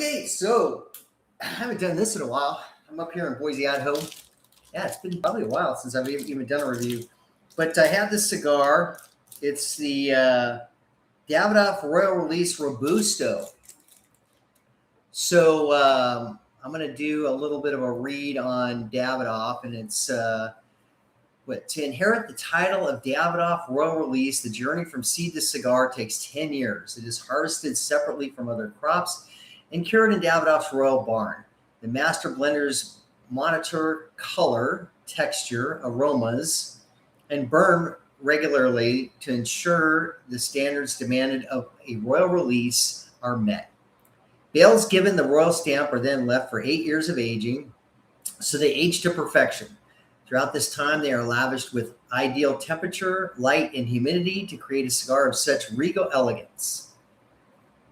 Okay, so I haven't done this in a while. I'm up here in Boise, Idaho. Yeah, it's been probably a while since I've even done a review. But I have this cigar. It's the Davidoff Royal Release Robusto. So I'm going to do a little bit of a read on Davidoff, and it's to inherit the title of Davidoff Royal Release, the journey from seed to cigar takes 10 years. It is harvested separately from other crops and cured in Davidoff's Royal Barn. The master blenders monitor color, texture, aromas, and burn regularly to ensure the standards demanded of a royal release are met. Bales given the royal stamp are then left for 8 years of aging, so they age to perfection. Throughout this time, they are lavished with ideal temperature, light, and humidity to create a cigar of such regal elegance.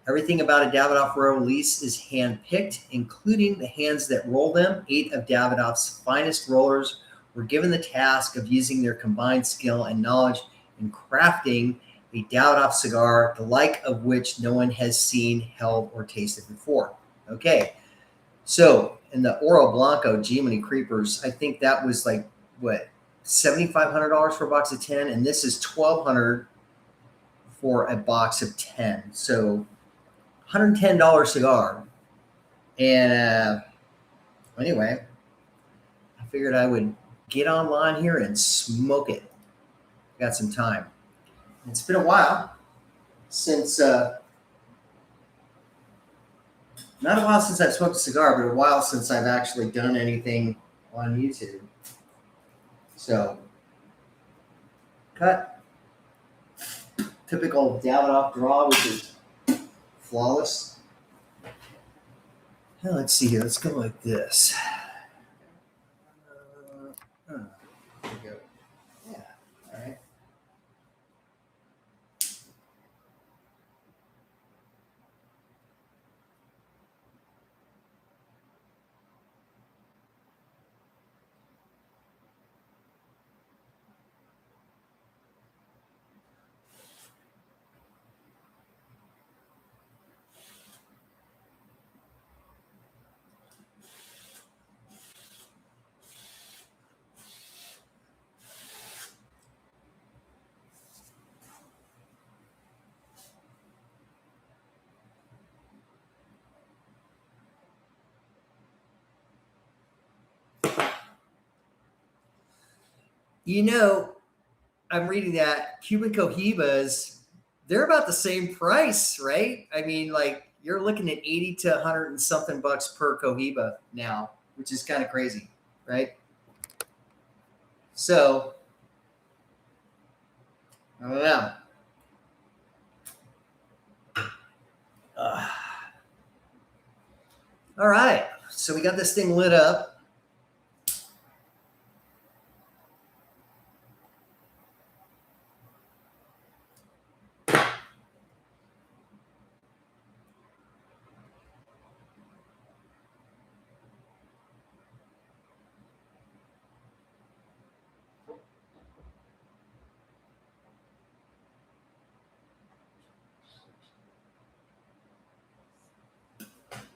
Everything about a Davidoff Royal Release is hand-picked, including the hands that roll them. 8 of Davidoff's finest rollers were given the task of using their combined skill and knowledge in crafting a Davidoff cigar, the like of which no one has seen, held, or tasted before. Okay, so in the Oro Blanco, G-Mini Creepers, I think that was like, what, $7,500 for a box of 10, and this is $1,200 for a box of 10. So $110 cigar. And anyway, I figured I would get online here and smoke it. Got some time. It's been a while since, not a while since I've smoked a cigar, but a while since I've actually done anything on YouTube. So, cut. Typical Davidoff draw, which is flawless. Now let's see here. Let's go like this. There we go. Yeah. All right. You know, I'm reading that Cuban cohibas, they're about the same price, right? I mean, like you're looking at 80 to 100 and something bucks per cohiba now, which is kind of crazy, right? So, I don't know. All right, so we got this thing lit up.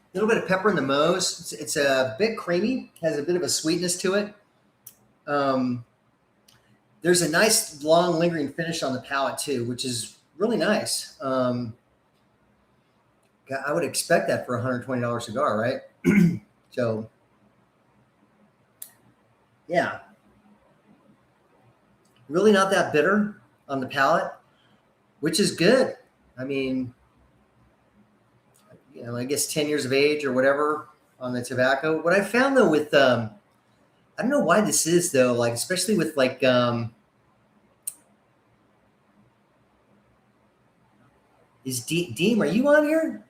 A little bit of pepper in the nose. It's a bit creamy, has a bit of a sweetness to it. There's a nice, long, lingering finish on the palate too, which is really nice. I would expect that for a $120 cigar, right? So, yeah. Really not that bitter on the palate, which is good. I mean, you know, I guess 10 years of age or whatever on the tobacco. What I found though with, I don't know why this is though, like, especially with like, is Deem, are you on here?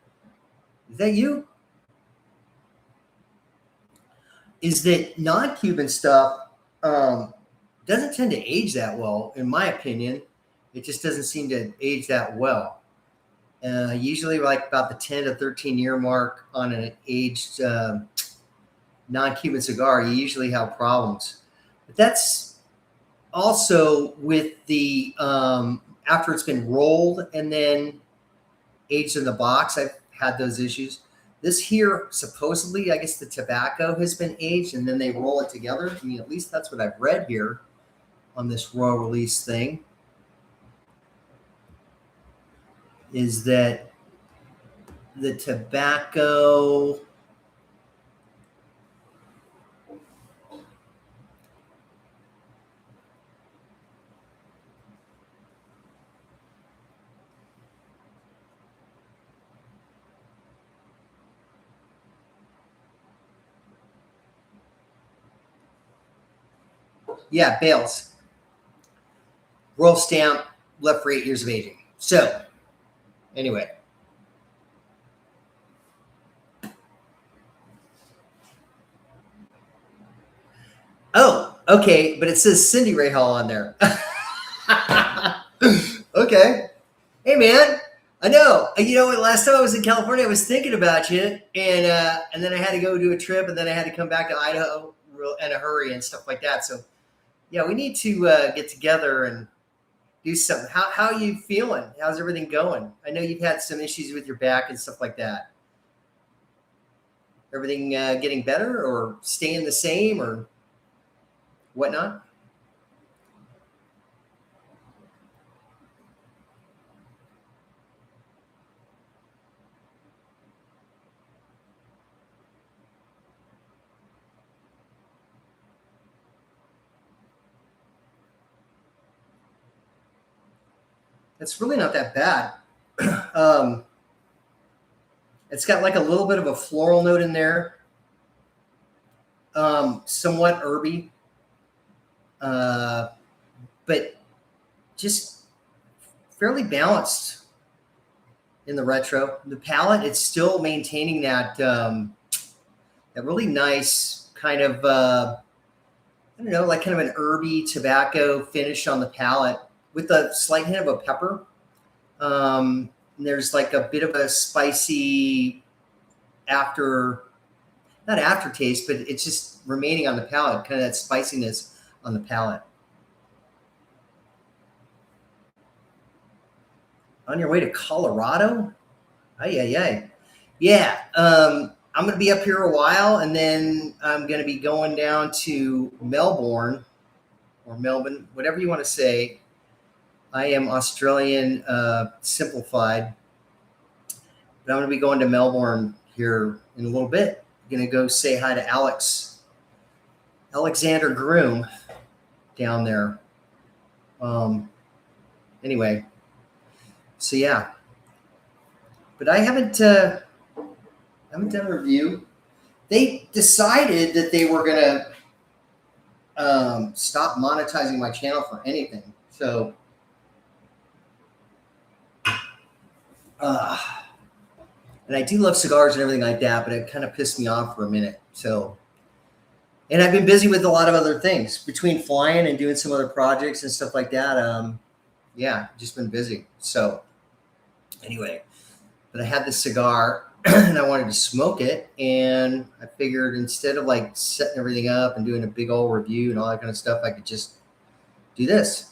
Is that you? Is that non-Cuban stuff doesn't tend to age that well, in my opinion. It just doesn't seem to age that well. Usually like about the 10 to 13 year mark on an aged non-Cuban cigar, you usually have problems. But that's also with the, after it's been rolled and then aged in the box, I've had those issues. This here, supposedly, I guess the tobacco has been aged and then they roll it together. I mean, at least that's what I've read here on this raw release thing, is that the tobacco, yeah, bales, roll stamp, left for 8 years of aging. So, anyway. Oh, okay, but it says Cindy Ray Hall on there. Okay. Hey, man. I know. You know what? Last time I was in California, I was thinking about you, and then I had to go do a trip, and then I had to come back to Idaho in a hurry and stuff like that. So, yeah, we need to get together and do something. How are you feeling? How's everything going? I know you've had some issues with your back and stuff like that. Everything getting better or staying the same or whatnot? It's really not that bad. um, it's got like a little bit of a floral note in there, somewhat herby, but just fairly balanced in the retro. The palate, it's still maintaining that really nice kind of I don't know, like kind of an herby tobacco finish on the palate with a slight hint of a pepper. There's like a bit of a spicy after, not aftertaste, but it's just remaining on the palate, kind of that spiciness on the palate. On your way to Colorado? Ay, ay, ay. Yeah. I'm going to be up here a while, and then I'm going to be going down to Melbourne or Melbourne, whatever you want to say. I am Australian simplified, but I'm going to be going to Melbourne here in a little bit. I'm going to go say hi to Alexander Groom down there. Anyway, so yeah, but I haven't done a review. They decided that they were going to stop monetizing my channel for anything. So, and I do love cigars and everything like that, but it kind of pissed me off for a minute. So, and I've been busy with a lot of other things between flying and doing some other projects and stuff like that. Yeah, just been busy. So, anyway, but I had this cigar and I wanted to smoke it, and I figured instead of like setting everything up and doing a big old review and all that kind of stuff, I could just do this.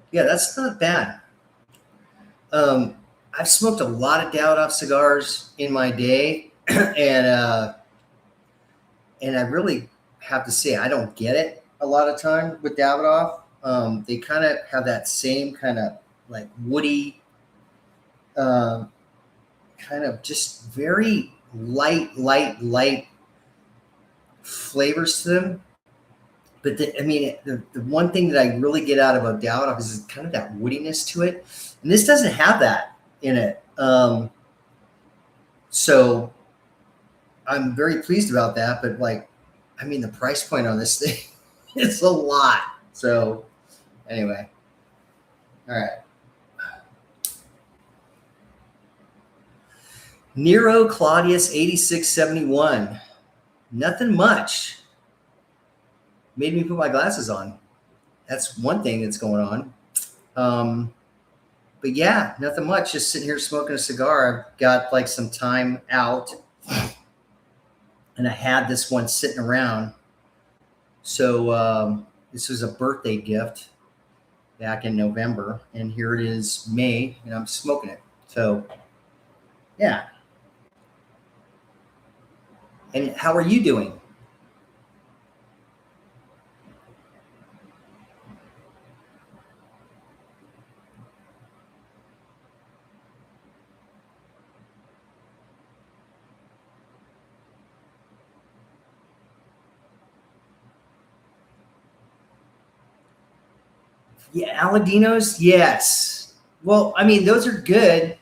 Yeah, that's not bad. Um, I've smoked a lot of davidoff cigars in my day, and I really have to say I don't get it a lot of time with davidoff. They kind of have that same kind of like woody, um, kind of just very light flavors to them. But I mean, the one thing that I really get out of a davidoff is kind of that woodiness to it, and this doesn't have that in it. So I'm very pleased about that. But like, I mean, the price point on this thing, it's a lot. So anyway, all right. Nero Claudius 8671. Nothing much. Made me put my glasses on. That's one thing that's going on. But yeah, nothing much. Just sitting here smoking a cigar. I've got like some time out, and I had this one sitting around. So this was a birthday gift back in November, and here it is May, and I'm smoking it. So yeah. And how are you doing? Yeah, Aladinos, yes. Well, I mean, those are good.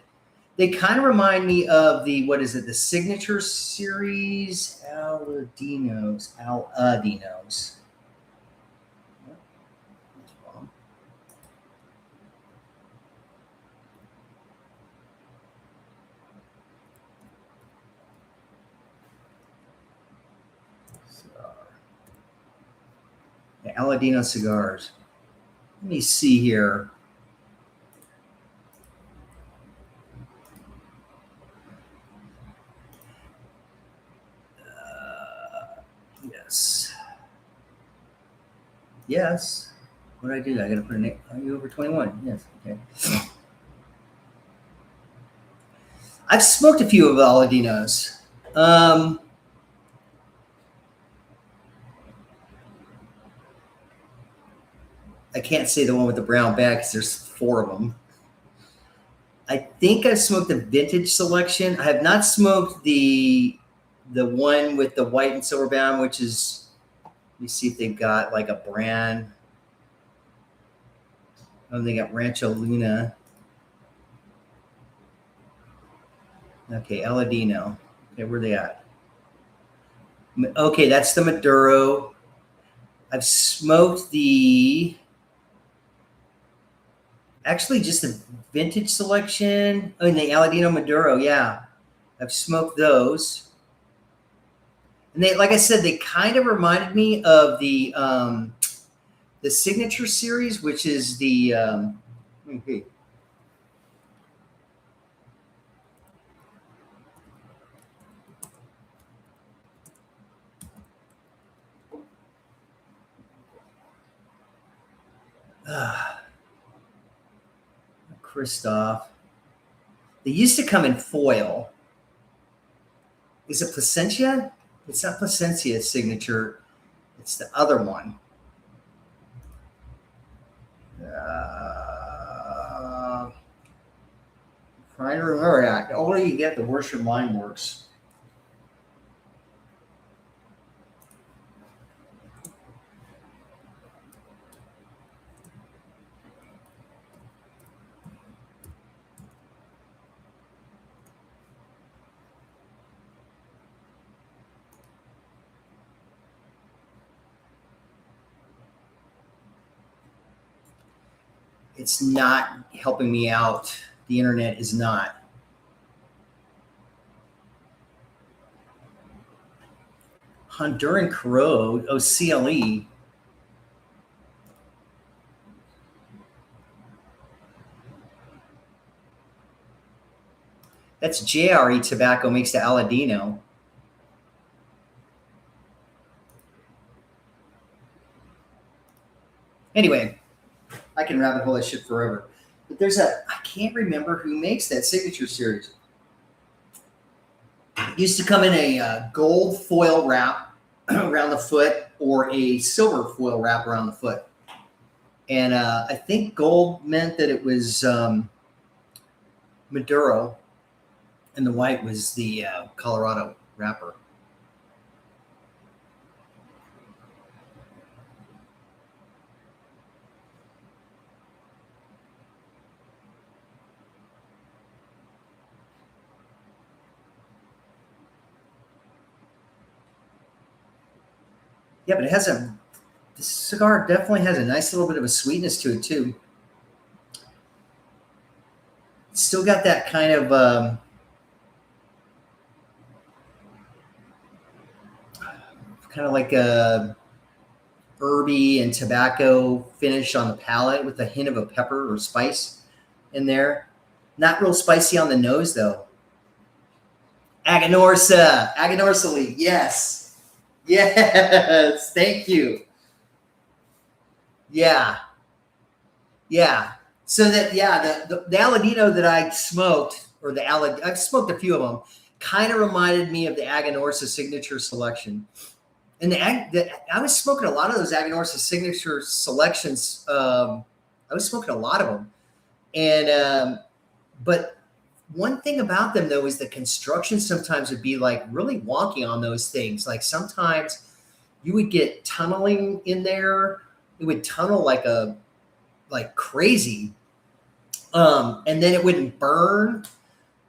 They kind of remind me of the what is it? The signature series Aladinos. The Aladino cigars. Let me see here. Yes. Yes. What did I do? I got to put a name. Are you over 21? Yes. Okay. I've smoked a few of the Aladinos. I can't say the one with the brown bag because there's 4 of them. I think I've smoked the vintage selection. I have not smoked the one with the white and silver bound, which is, let me see if they've got like a brand. Oh, they got Rancho Luna. Okay, Aladino. Okay, where are they at? Okay, that's the Maduro. I've smoked actually just the vintage selection. Oh, and the Aladino Maduro, yeah. I've smoked those. And they, like I said, they kind of reminded me of the signature series, which is the okay. Christoph. They used to come in foil. Is it Placentia? It's not Placentia's signature. It's the other one. Trying to remember that. The older you get, the worse your mind works. It's not helping me out. The internet is not. Honduran Corrode, oh, CLE. That's JRE tobacco makes the Aladino. Anyway, I can rabbit hole that shit forever. But I can't remember who makes that signature series. It used to come in a gold foil wrap around the foot or a silver foil wrap around the foot. And I think gold meant that it was Maduro, and the white was the Colorado wrapper. Yeah, but this cigar definitely has a nice little bit of a sweetness to it too. It's still got that kind of like a herby and tobacco finish on the palate with a hint of a pepper or spice in there. Not real spicy on the nose though. Aganorsa leaf. Yes. Yes. Thank you. Yeah. Yeah. So that, yeah, the Aladino that I smoked, or I've smoked a few of them, kind of reminded me of the Aganorsa Signature Selection. And I was smoking a lot of those Aganorsa Signature Selections. I was smoking a lot of them. And, but one thing about them though is the construction sometimes would be like really wonky on those things. Like sometimes you would get tunneling in there. It would tunnel like crazy. And then it wouldn't burn.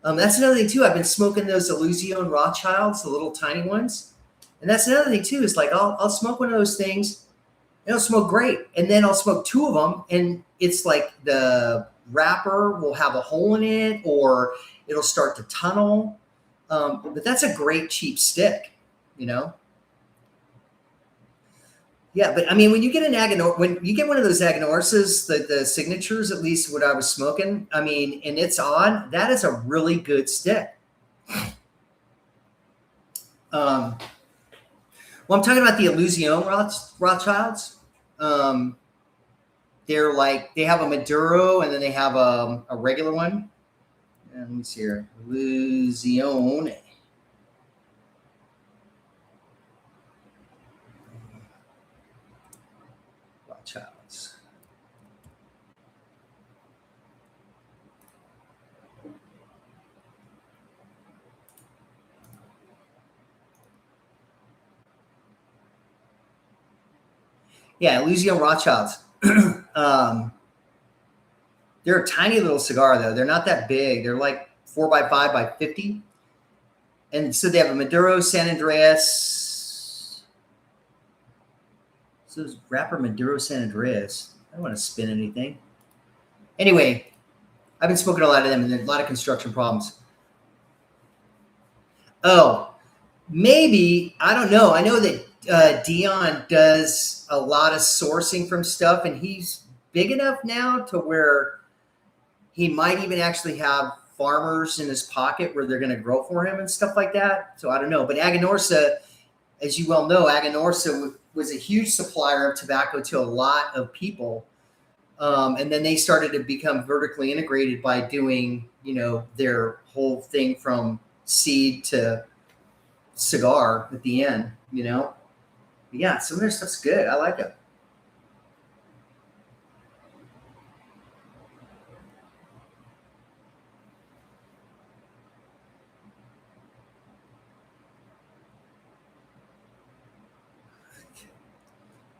That's another thing too. I've been smoking those Illusion Rothschilds, the little tiny ones. And that's another thing too, is like, I'll smoke one of those things and it'll smoke great. And then I'll smoke two of them and it's like the wrapper will have a hole in it or it'll start to tunnel. But that's a great cheap stick, you know? Yeah, but I mean, when you get when you get one of those Aganorsas, the signatures, at least what I was smoking, I mean, and it's on, that is a really good stick. Well, I'm talking about the Illusion Rothschilds. They're like, they have a Maduro and then they have a regular one. And let me see here. Illusion. Rothschilds. Yeah, Illusion Rothschilds. They're a tiny little cigar, though. They're not that big. They're like 4x5 by 50. And so they have a Maduro San Andreas. So it's wrapper Maduro San Andreas. I don't want to spin anything. Anyway, I've been smoking a lot of them and there's a lot of construction problems. Oh, maybe. I don't know. I know that Dion does a lot of sourcing from stuff and he's big enough now to where he might even actually have farmers in his pocket where they're going to grow for him and stuff like that. So I don't know. But Aganorsa, as you well know, Aganorsa was a huge supplier of tobacco to a lot of people. And then they started to become vertically integrated by doing, you know, their whole thing from seed to cigar at the end, you know. But yeah, some of their stuff's good. I like it.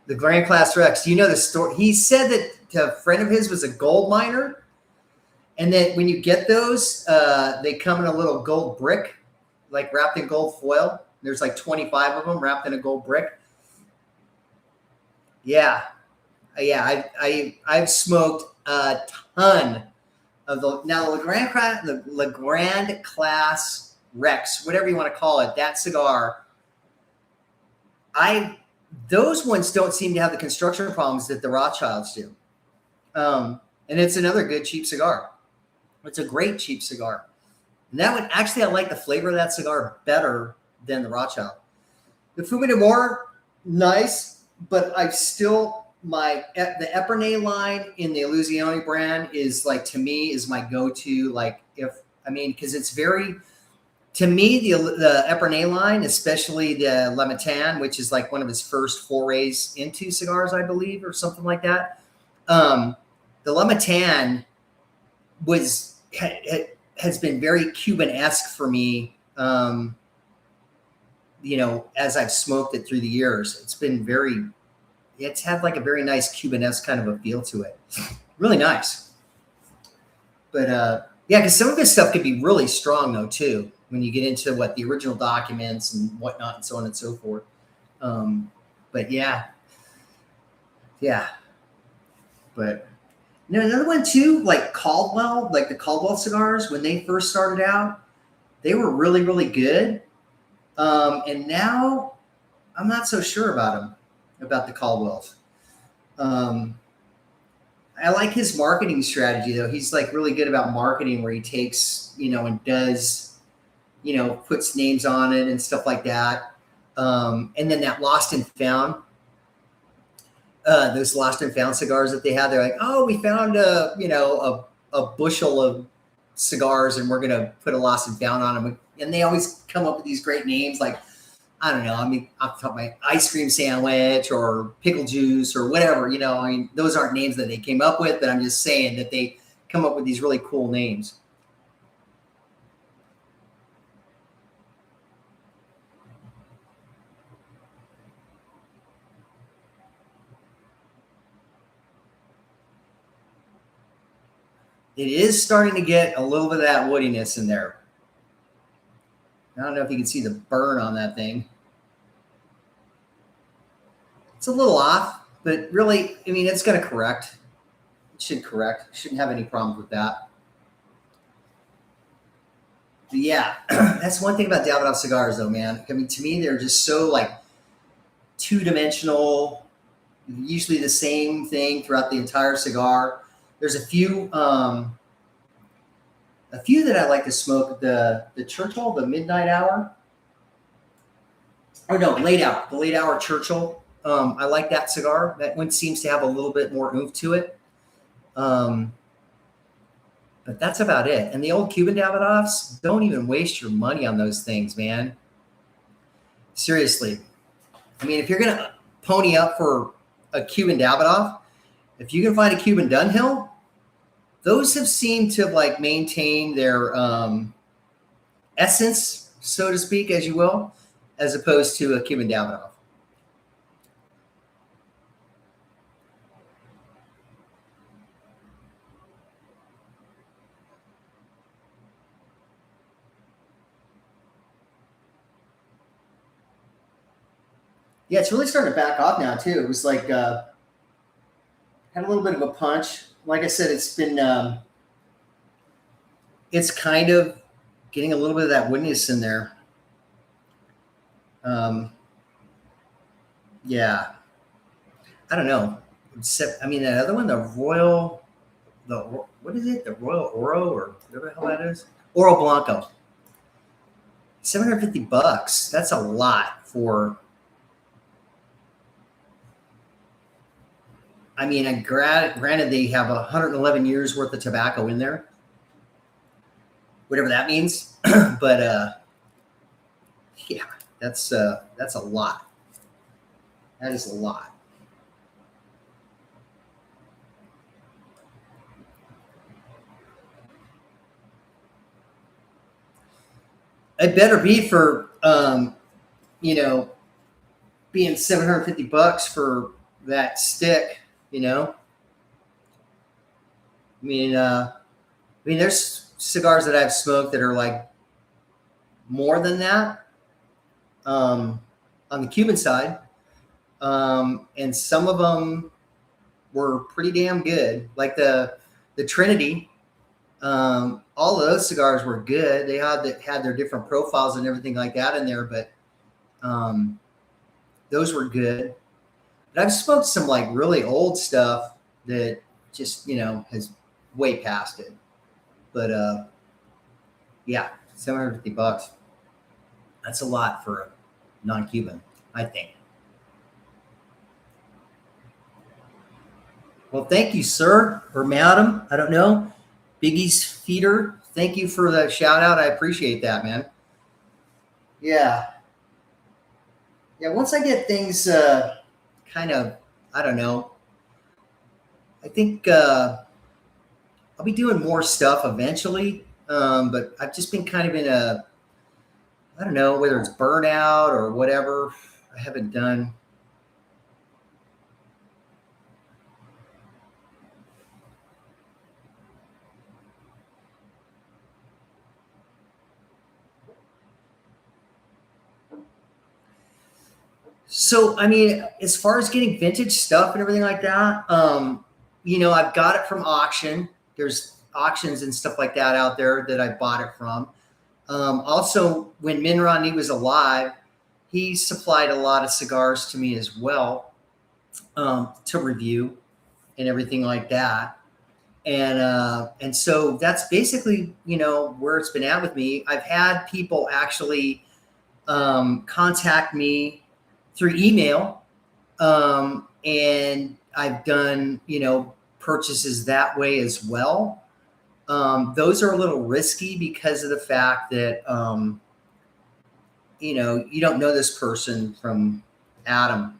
The Grand Class Rex. Do you know the story? He said that a friend of his was a gold miner, and that when you get those, they come in a little gold brick, like wrapped in gold foil. There's like 25 of them wrapped in a gold brick. Yeah, yeah. I've smoked a ton of the Grand Class Rex, whatever you want to call it. That cigar. Those ones don't seem to have the construction problems that the Rothschilds do. And it's another good cheap cigar. It's a great cheap cigar. And that one, actually, I like the flavor of that cigar better than the Rothschild. The Humidor, nice, but I've still, the Epernay line in the Illusione brand is like, to me, is my go-to. Like, because it's very, to me, the Epernay line, especially the Le Matin, which is like one of his first forays into cigars, I believe, or something like that. The Le Matin has been very Cuban-esque for me, you know, as I've smoked it through the years. It's had like a very nice Cuban-esque kind of a feel to it. Really nice. But yeah, because some of this stuff could be really strong though too, when you get into the original documents and whatnot and so on and so forth. But yeah. But you know, another one too, like Caldwell, like the Caldwell cigars, when they first started out, they were really, really good. And now I'm not so sure about them. about the Caldwells. I like his marketing strategy though. He's like really good about marketing where he takes, and does, puts names on it and stuff like that. And then that lost and found, those lost and found cigars that they had, they're like, oh, we found a bushel of cigars and we're going to put a lost and found on them. And they always come up with these great names like, I don't know. I mean, off the top of my ice cream sandwich or pickle juice or whatever, I mean, those aren't names that they came up with, but I'm just saying that they come up with these really cool names. It is starting to get a little bit of that woodiness in there. I don't know if you can see the burn on that thing. It's a little off, but really, I mean, it's going to correct. It should correct. Shouldn't have any problems with that. But yeah, that's one thing about Davidoff cigars, though, man. I mean, to me, they're just so like two-dimensional. Usually the same thing throughout the entire cigar. There's a few that I like to smoke. The Churchill, the Midnight Hour. Oh no, Late Hour. The Late Hour Churchill. I like that cigar. That one seems to have a little bit more oomph to it. But that's about it. And the old Cuban Davidoffs, don't even waste your money on those things, man. Seriously. I mean, if you're going to pony up for a Cuban Davidoff, if you can find a Cuban Dunhill, those have seemed to like maintain their essence, so to speak, as you will, as opposed to a Cuban Davidoff. Yeah, it's really starting to back off now too. It was like had a little bit of a punch. Like I said, it's kind of getting a little bit of that woodiness in there. Yeah, I don't know. Except, I mean, that other one, what is it? The Royal Oro or whatever the hell that is? Oro Blanco. $750. That's a lot for. I mean, granted, they have 111 years worth of tobacco in there, whatever that means. But yeah, that's a lot. That is a lot. It better be for being $750 for that stick. There's cigars that I've smoked that are like more than that on the Cuban side, and some of them were pretty damn good. Like the Trinity, all of those cigars were good. They had their different profiles and everything like that in there, but those were good. But I've smoked some like really old stuff that just has way past it. But yeah, $750. That's a lot for a non-Cuban, I think. Well, thank you, sir, or madam. I don't know. Biggie's Feeder. Thank you for the shout out. I appreciate that, man. Yeah. Yeah. Once I get things kind of, I don't know. I think I'll be doing more stuff eventually. But I've just been kind of in I don't know, whether it's burnout or whatever. I haven't done. So, I mean, as far as getting vintage stuff and everything like that, I've got it from auction. There's auctions and stuff like that out there that I bought it from. Also, when Min Romney was alive, he supplied a lot of cigars to me as well. to review and everything like that. And so that's basically, where it's been at with me. I've had people actually contact me through email, and I've done, purchases that way as well. Those are a little risky because of the fact that, you don't know this person from Adam,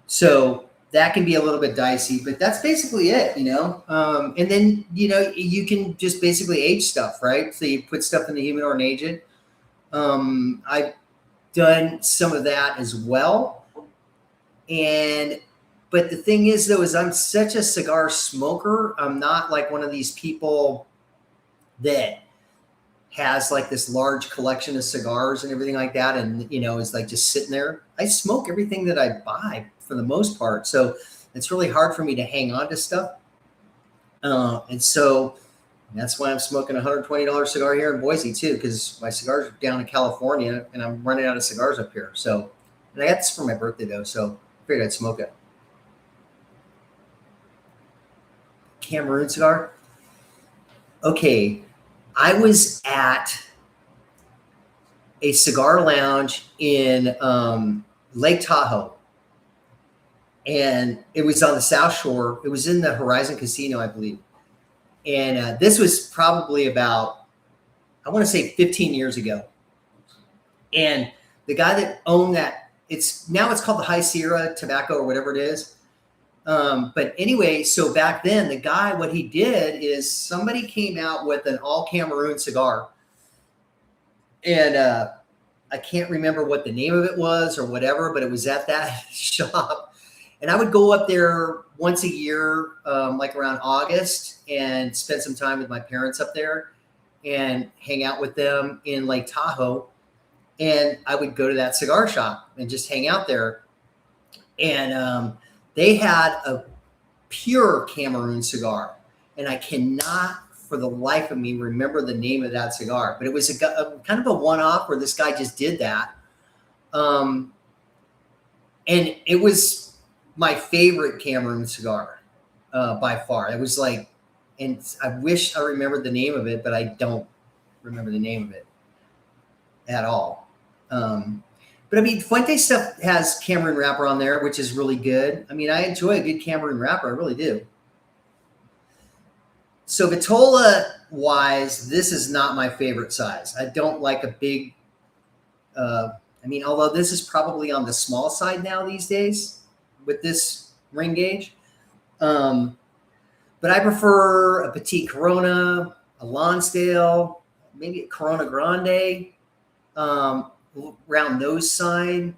so that can be a little bit dicey, but that's basically it, and then, you can just basically age stuff, right? So you put stuff in the humidor and age it. I've done some of that as well. But the thing is, though, is I'm such a cigar smoker. I'm not like one of these people that has like this large collection of cigars and everything like that, and is like just sitting there. I smoke everything that I buy for the most part, so it's really hard for me to hang on to stuff. And so that's why I'm smoking a $120 cigar here in Boise too, because my cigars are down in California and I'm running out of cigars up here. So, and I got this for my birthday though, so I figured I'd smoke it. Cameroon cigar. Okay, I was at a cigar lounge in Lake Tahoe, and it was on the South Shore. It was in the Horizon Casino, I believe. And this was probably about, I want to say 15 years ago. And the guy that owned that, it's called the High Sierra Tobacco or whatever it is. But anyway, so back then, the guy, what he did is somebody came out with an all Cameroon cigar. And I can't remember what the name of it was or whatever, but it was at that shop. And I would go up there once a year, like around August, and spend some time with my parents up there and hang out with them in Lake Tahoe. And I would go to that cigar shop and just hang out there. And they had a pure Cameroon cigar. And I cannot for the life of me remember the name of that cigar. But it was a kind of a one-off where this guy just did that. And it was my favorite Cameroon cigar by far. It was like, and I wish I remembered the name of it, but I don't remember the name of it at all. But I mean, Fuente stuff has Cameroon wrapper on there, which is really good. I mean, I enjoy a good Cameroon wrapper. I really do. So Vitola wise, this is not my favorite size. I don't like a big, although this is probably on the small side now these days with this ring gauge. But I prefer a Petite Corona, a Lonsdale, maybe a Corona Grande, around those side,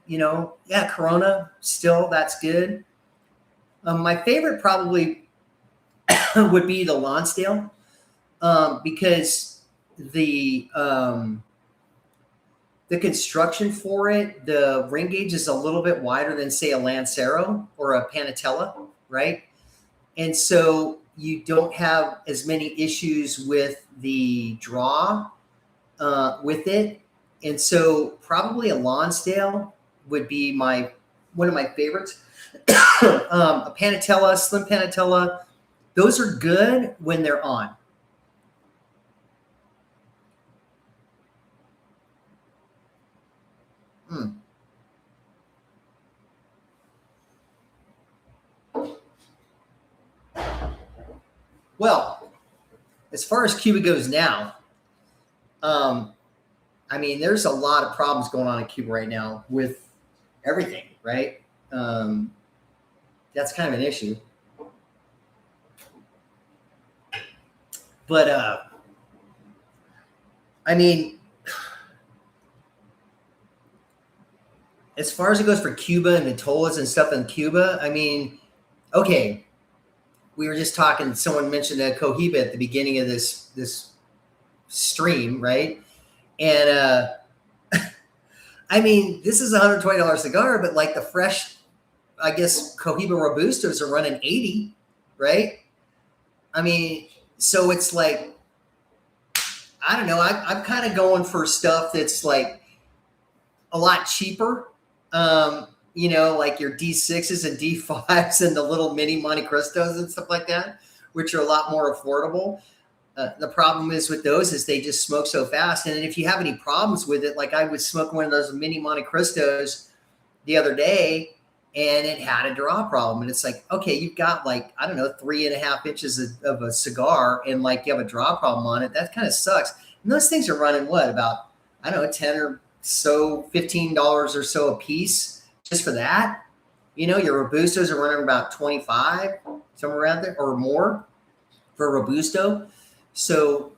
Corona still, that's good. My favorite probably would be the Lonsdale, because the construction for it, the ring gauge is a little bit wider than, say, a Lancero or a Panatella, right? And so you don't have as many issues with the draw with it. And so probably a Lonsdale would be one of my favorites. A Panatella, Slim Panatella, those are good when they're on. Well, as far as Cuba goes now, there's a lot of problems going on in Cuba right now with everything, right? That's kind of an issue. But, as far as it goes for Cuba and Vitolas and stuff in Cuba, okay, we were just talking, someone mentioned a Cohiba at the beginning of this stream, right? And this is a $120 cigar, but like the fresh, I guess, Cohiba Robustos are running 80, right? So it's like, I don't know. I'm kind of going for stuff that's like a lot cheaper, like your D6s and D5s and the little mini Monte Cristos and stuff like that, which are a lot more affordable. The problem is with those is they just smoke so fast. And if you have any problems with it, like I was smoking one of those mini Monte Cristos the other day and it had a draw problem. And it's like, okay, you've got like, I don't know, 3.5 inches of a cigar and like you have a draw problem on it. That kind of sucks. And those things are running about, I don't know, 10 or so, $15 or so a piece just for that. Your Robustos are running about 25, somewhere around there or more for a Robusto. So,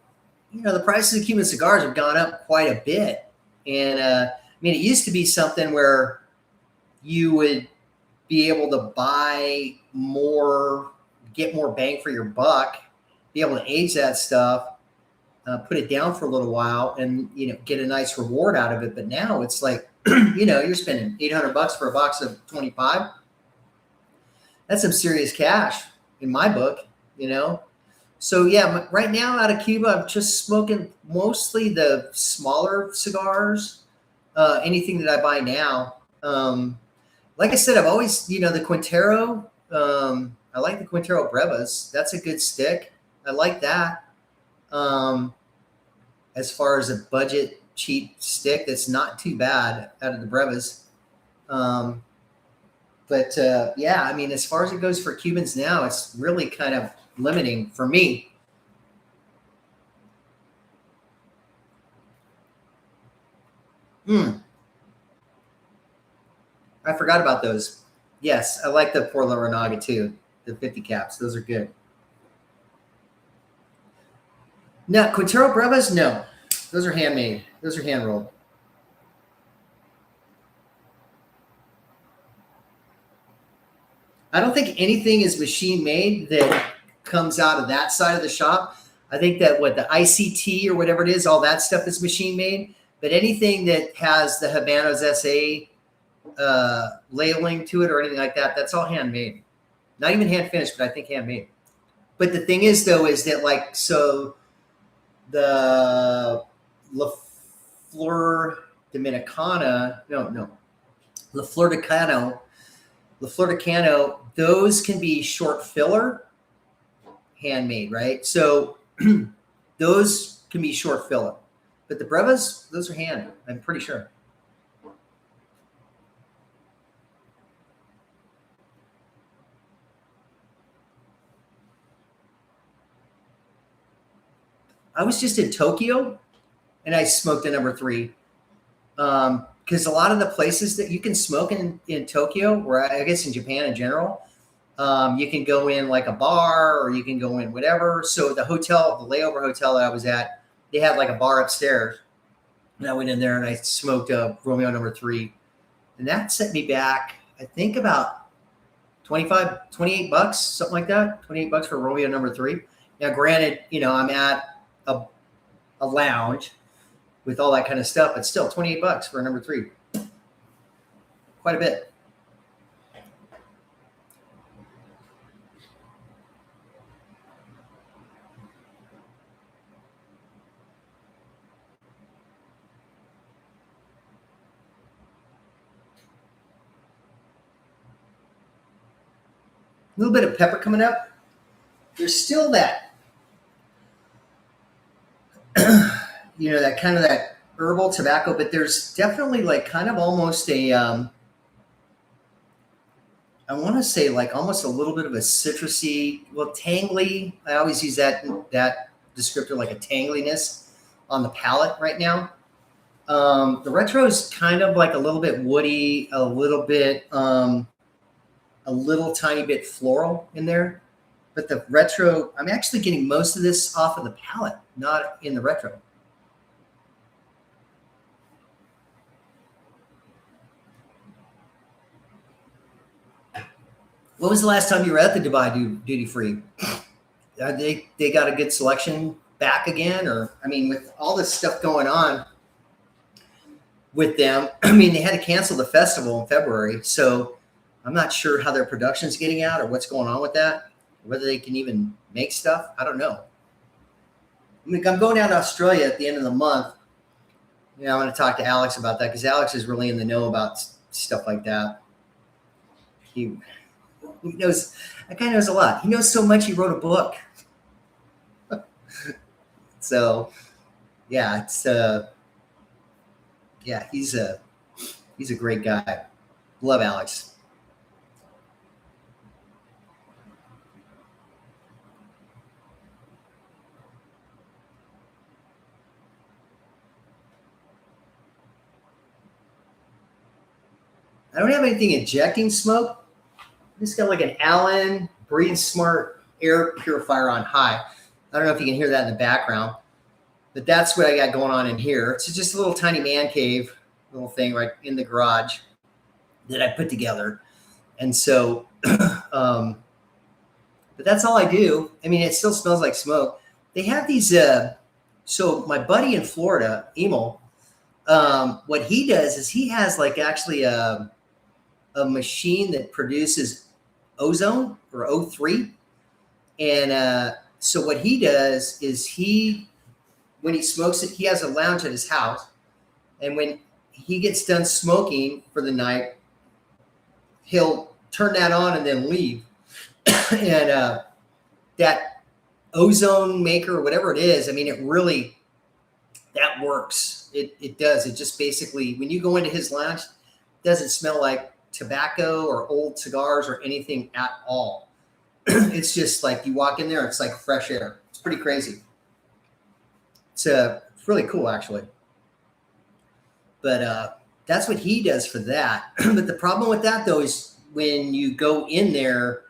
the prices of Cuban cigars have gone up quite a bit. And it used to be something where you would be able to buy more, get more bang for your buck, be able to age that stuff, put it down for a little while and, get a nice reward out of it. But now it's like, you're spending $800 for a box of 25. That's some serious cash in my book, So yeah, right now out of Cuba, I'm just smoking mostly the smaller cigars, anything that I buy now. Like I said, I've always, the Quintero, I like the Quintero Brevas. That's a good stick. I like that. As far as a budget cheap stick, that's not too bad out of the Brevas. But yeah, as far as it goes for Cubans now, it's really kind of limiting for me. I forgot about those. Yes, I like the Por La Renaga too. The 50 caps, those are good. No, Quintero Brevas, no. Those are handmade. Those are hand rolled. I don't think anything is machine made that comes out of that side of the shop. I think that the ICT or whatever it is, all that stuff is machine made. But anything that has the Habanos SA labeling to it or anything like that, that's all handmade. Not even hand finished, but I think handmade. But the thing is, though, is that the La Flor Dominicana, La Flor de Cano, those can be short filler, handmade, right? So those can be short filler. But the Brevas, those are hand, I'm pretty sure. I was just in Tokyo and I smoked a number 3. Because a lot of the places that you can smoke in Tokyo, or I guess in Japan in general, you can go in like a bar or you can go in whatever. So the layover hotel that I was at, they had like a bar upstairs. And I went in there and I smoked a Romeo number 3. And that set me back, I think about $28, something like that. $28 for Romeo number 3. Now, granted, I'm at a lounge with all that kind of stuff, but still $28 for a number 3. Quite a bit. A little bit of pepper coming up. There's still that, that kind of that herbal tobacco, but there's definitely like kind of almost a, I want to say like almost a little bit of a citrusy, tangly. I always use that descriptor, like a tangliness on the palate right now. The retro is kind of like a little bit woody, a little tiny bit floral in there. But the retro, I'm actually getting most of this off of the palate, not in the retro. When was the last time you were at the Dubai duty free? They got a good selection back again, or with all this stuff going on with them, they had to cancel the festival in February, so I'm not sure how their production's getting out or what's going on with that, whether they can even make stuff. I don't know. I'm going down to Australia at the end of the month. I'm going to talk to Alex about that because Alex is really in the know about stuff like that. he knows, that guy knows a lot. He knows so much. He wrote a book. So yeah, it's yeah, he's a great guy. Love Alex. I don't have anything ejecting smoke. I just got like an Allen Breathe Smart air purifier on high. I don't know if you can hear that in the background, but that's what I got going on in here. It's just a little tiny man cave, little thing right in the garage that I put together. And so, but that's all I do. I mean, it still smells like smoke. They have these, so my buddy in Florida, Emil, what he does is he has like actually a machine that produces ozone or O3. And so what he does is when he smokes it, he has a lounge at his house. And when he gets done smoking for the night, he'll turn that on and then leave. And that ozone maker, whatever it is, I mean, it really, that works. It does. It just basically, when you go into his lounge, it doesn't smell like tobacco or old cigars or anything at all. It's just like you walk in there, it's like fresh air. It's pretty crazy. It's really cool, actually. But that's what he does for that. But the problem with that, though, is when you go in there,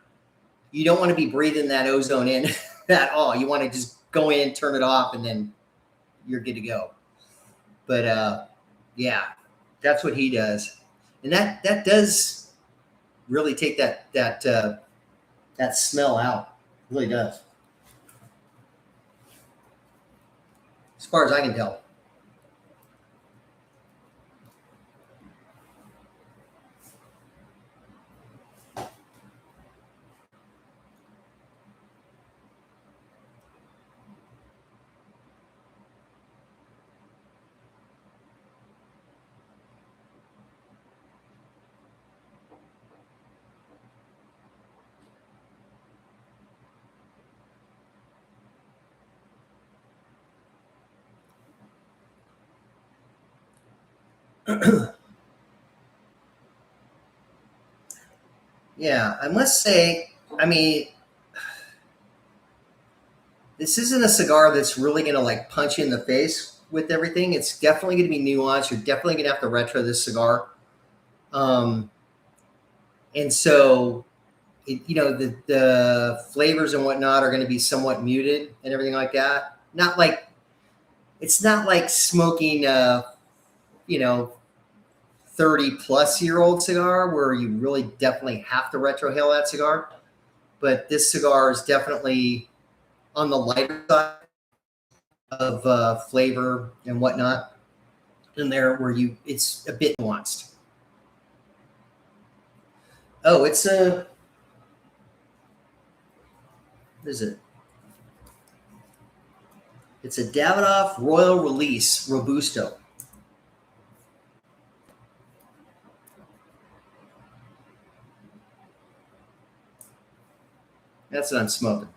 you don't want to be breathing that ozone in at all. You want to just go in, turn it off, and then you're good to go. But yeah, that's what he does. And that does really take that smell out. It really does. As far as I can tell. Yeah, I must say, I mean, this isn't a cigar that's really going to like punch you in the face with everything. It's definitely going to be nuanced. You're definitely going to have to retro this cigar. And so, the flavors and whatnot are going to be somewhat muted and everything like that. It's not like smoking, 30-plus-year-old cigar where you really definitely have to retrohale that cigar. But this cigar is definitely on the lighter side of flavor and whatnot in there where it's a bit nuanced. Oh, what is it? It's a Davidoff Royal Release Robusto. That's what I'm smoking.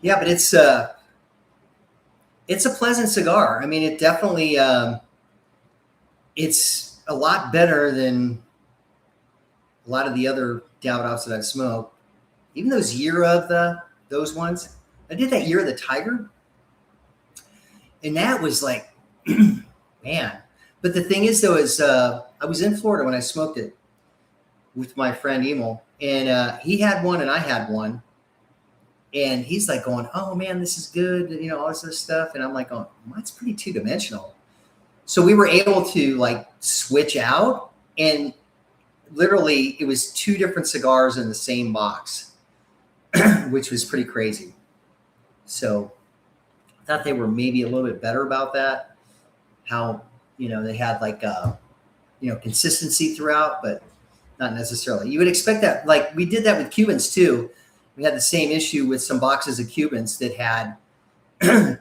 Yeah, but it's a pleasant cigar. I mean, it definitely it's a lot better than a lot of the other Davidoffs that I've smoked. Even those those ones. I did that Year of the Tiger, and that was like, man. But the thing is, though, is I was in Florida when I smoked it with my friend Emil, and he had one and I had one. And he's like going, "Oh man, this is good," all this other stuff. And I'm like, "Oh, mine's pretty two-dimensional." So we were able to like switch out, and literally it was two different cigars in the same box. which was pretty crazy. So I thought they were maybe a little bit better about that. How, they had like, consistency throughout, but not necessarily. You would expect that. Like we did that with Cubans too. We had the same issue with some boxes of Cubans that had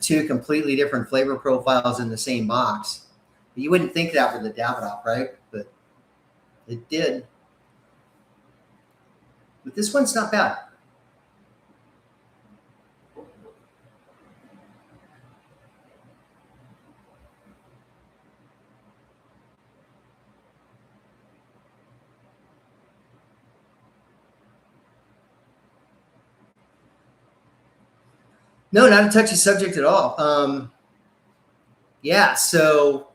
two completely different flavor profiles in the same box. You wouldn't think that with the Davidoff, right? But it did. But this one's not bad. No, not a touchy subject at all. Yeah, so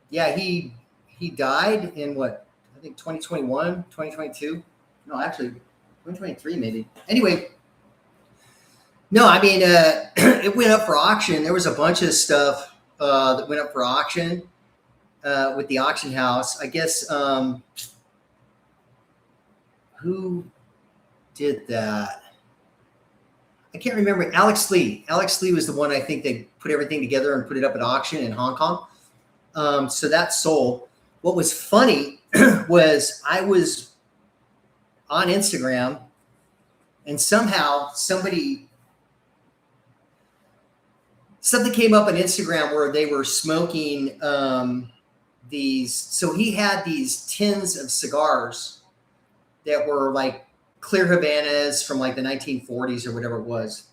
yeah, he died in what, I think 2021, 2022. No, actually 2023 maybe. Anyway, no, I mean it went up for auction. There was a bunch of stuff that went up for auction with the auction house. I guess who did that? I can't remember. Alex Lee. Alex Lee was the one, I think, they put everything together and put it up at auction in Hong Kong. So that sold. What was funny was I was on Instagram and somehow something came up on Instagram where they were smoking these. So he had these tins of cigars that were like clear Havanas from like the 1940s or whatever it was.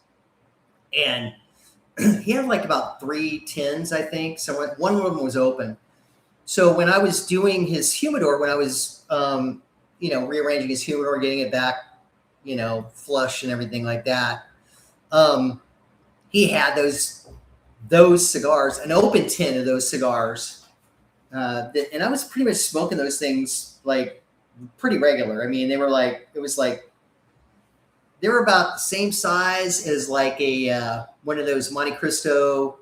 And he had like about 3 tins, I think. So one of them was open. So when I was doing his humidor, when I was, rearranging his humidor, getting it back, flush and everything like that, he had those cigars, an open tin of those cigars. And I was pretty much smoking those things like pretty regular. I mean, they were about the same size as like a one of those Monte Cristo,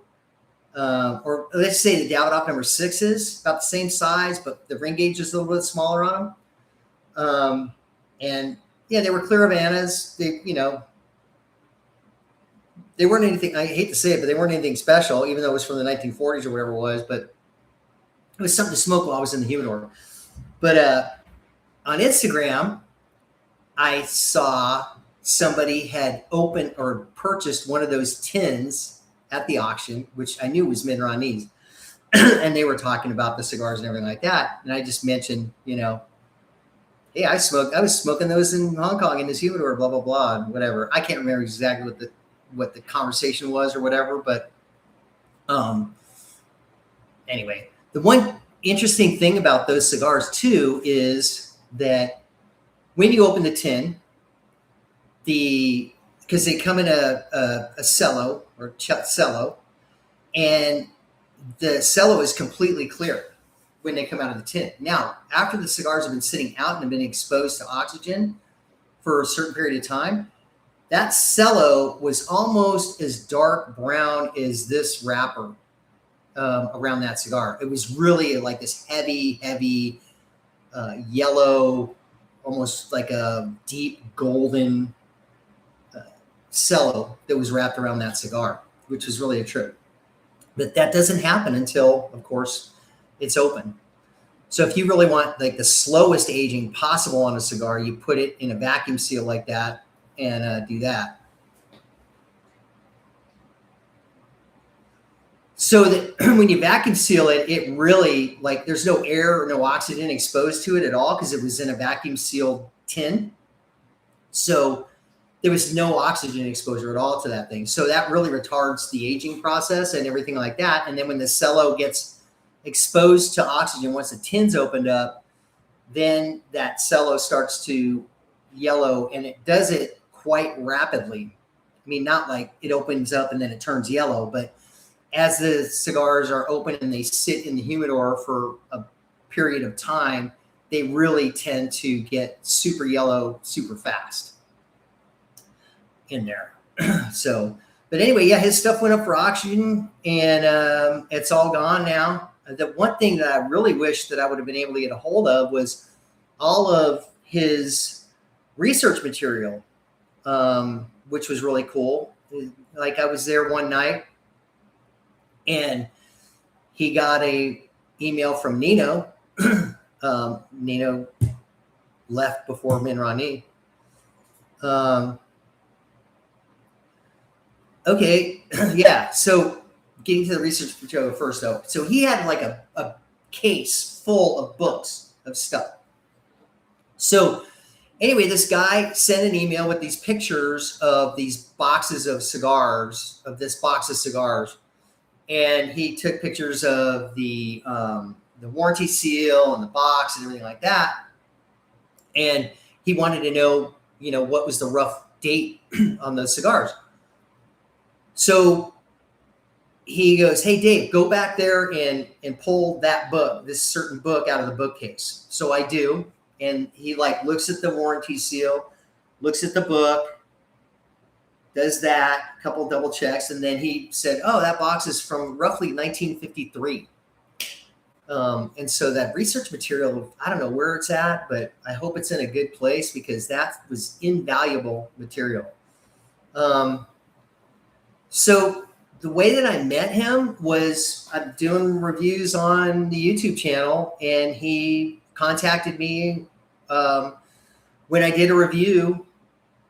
or let's say the Davidoff number 6s, about the same size, but the ring gauge is a little bit smaller on them. And yeah, they were clear Havanas. They weren't anything, I hate to say it, but they weren't anything special, even though it was from the 1940s or whatever it was, but it was something to smoke while I was in the humidor. But on Instagram, I saw somebody had opened or purchased one of those tins at the auction, which I knew was Midranese. And they were talking about the cigars and everything like that. And I just mentioned, hey, I was smoking those in Hong Kong in this humidor, blah, blah, blah, and whatever. I can't remember exactly what the conversation was or whatever, but anyway, the one interesting thing about those cigars too is that when you open the tin, because they come in a cello or cello, and the cello is completely clear when they come out of the tin. Now, after the cigars have been sitting out and have been exposed to oxygen for a certain period of time, that cello was almost as dark brown as this wrapper around that cigar. It was really like this heavy yellow, almost like a deep golden cello that was wrapped around that cigar, which was really a trip. But that doesn't happen until, of course, it's open. So if you really want like the slowest aging possible on a cigar, you put it in a vacuum seal like that and do that. So that when you vacuum seal it, it really, like, there's no air or no oxygen exposed to it at all because it was in a vacuum sealed tin. So there was no oxygen exposure at all to that thing. So that really retards the aging process and everything like that. And then when the cello gets exposed to oxygen, once the tin's opened up, then that cello starts to yellow, and it does it quite rapidly. I mean, not like it opens up and then it turns yellow, but as the cigars are open and they sit in the humidor for a period of time, they really tend to get super yellow super fast in there. So, but anyway, yeah, his stuff went up for auction, and it's all gone now. The one thing that I really wish that I would have been able to get a hold of was all of his research material. which was really cool. Like I was there one night and he got a email from Nino. Nino left before Minrani. Okay, yeah. So getting to the research material first, though. So he had like a case full of books of stuff. So anyway, this guy sent an email with these pictures of these boxes of cigars, of this box of cigars, and he took pictures of the warranty seal and the box and everything like that. And he wanted to know, what was the rough date on those cigars. So he goes, "Hey, Dave, go back there and pull that book, this certain book out of the bookcase." So I do. And he looks at the warranty seal, looks at the book, does that, a couple double checks. And then he said, "Oh, that box is from roughly 1953. And so that research material, I don't know where it's at, but I hope it's in a good place because that was invaluable material. So the way that I met him was I'm doing reviews on the YouTube channel, and he contacted me when I did a review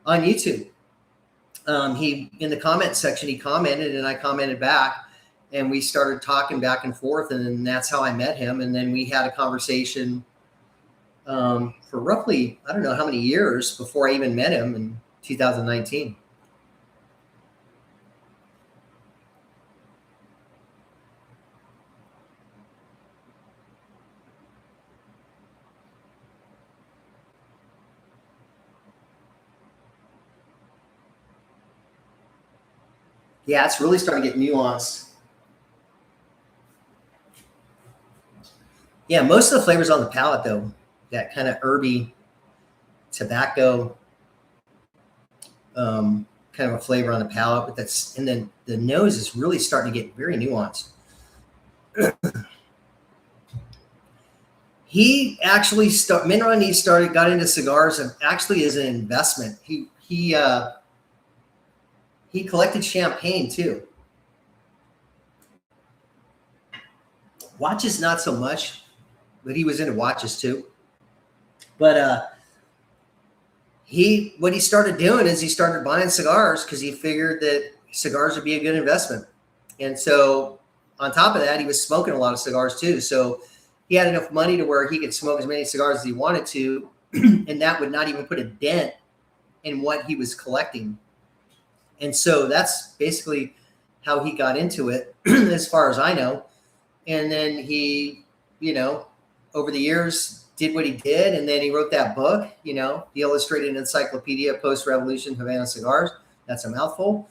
on YouTube. He, in the comment section, he commented and I commented back, and we started talking back and forth, and then that's how I met him. And then we had a conversation for roughly, I don't know how many years before I even met him in 2019. Yeah, it's really starting to get nuanced. Yeah, most of the flavors on the palate, though, that kind of herby tobacco kind of a flavor on the palate, but and then the nose is really starting to get very nuanced. He actually Minrani got into cigars and actually as an investment. He collected champagne too. Watches not so much, but he was into watches too. But what he started doing is he started buying cigars because he figured that cigars would be a good investment. And so on top of that, he was smoking a lot of cigars too. So he had enough money to where he could smoke as many cigars as he wanted to, and that would not even put a dent in what he was collecting. And so that's basically how he got into it, as far as I know. And then he, over the years did what he did. And then he wrote that book, The Illustrated Encyclopedia Post-Revolution Havana Cigars. That's a mouthful.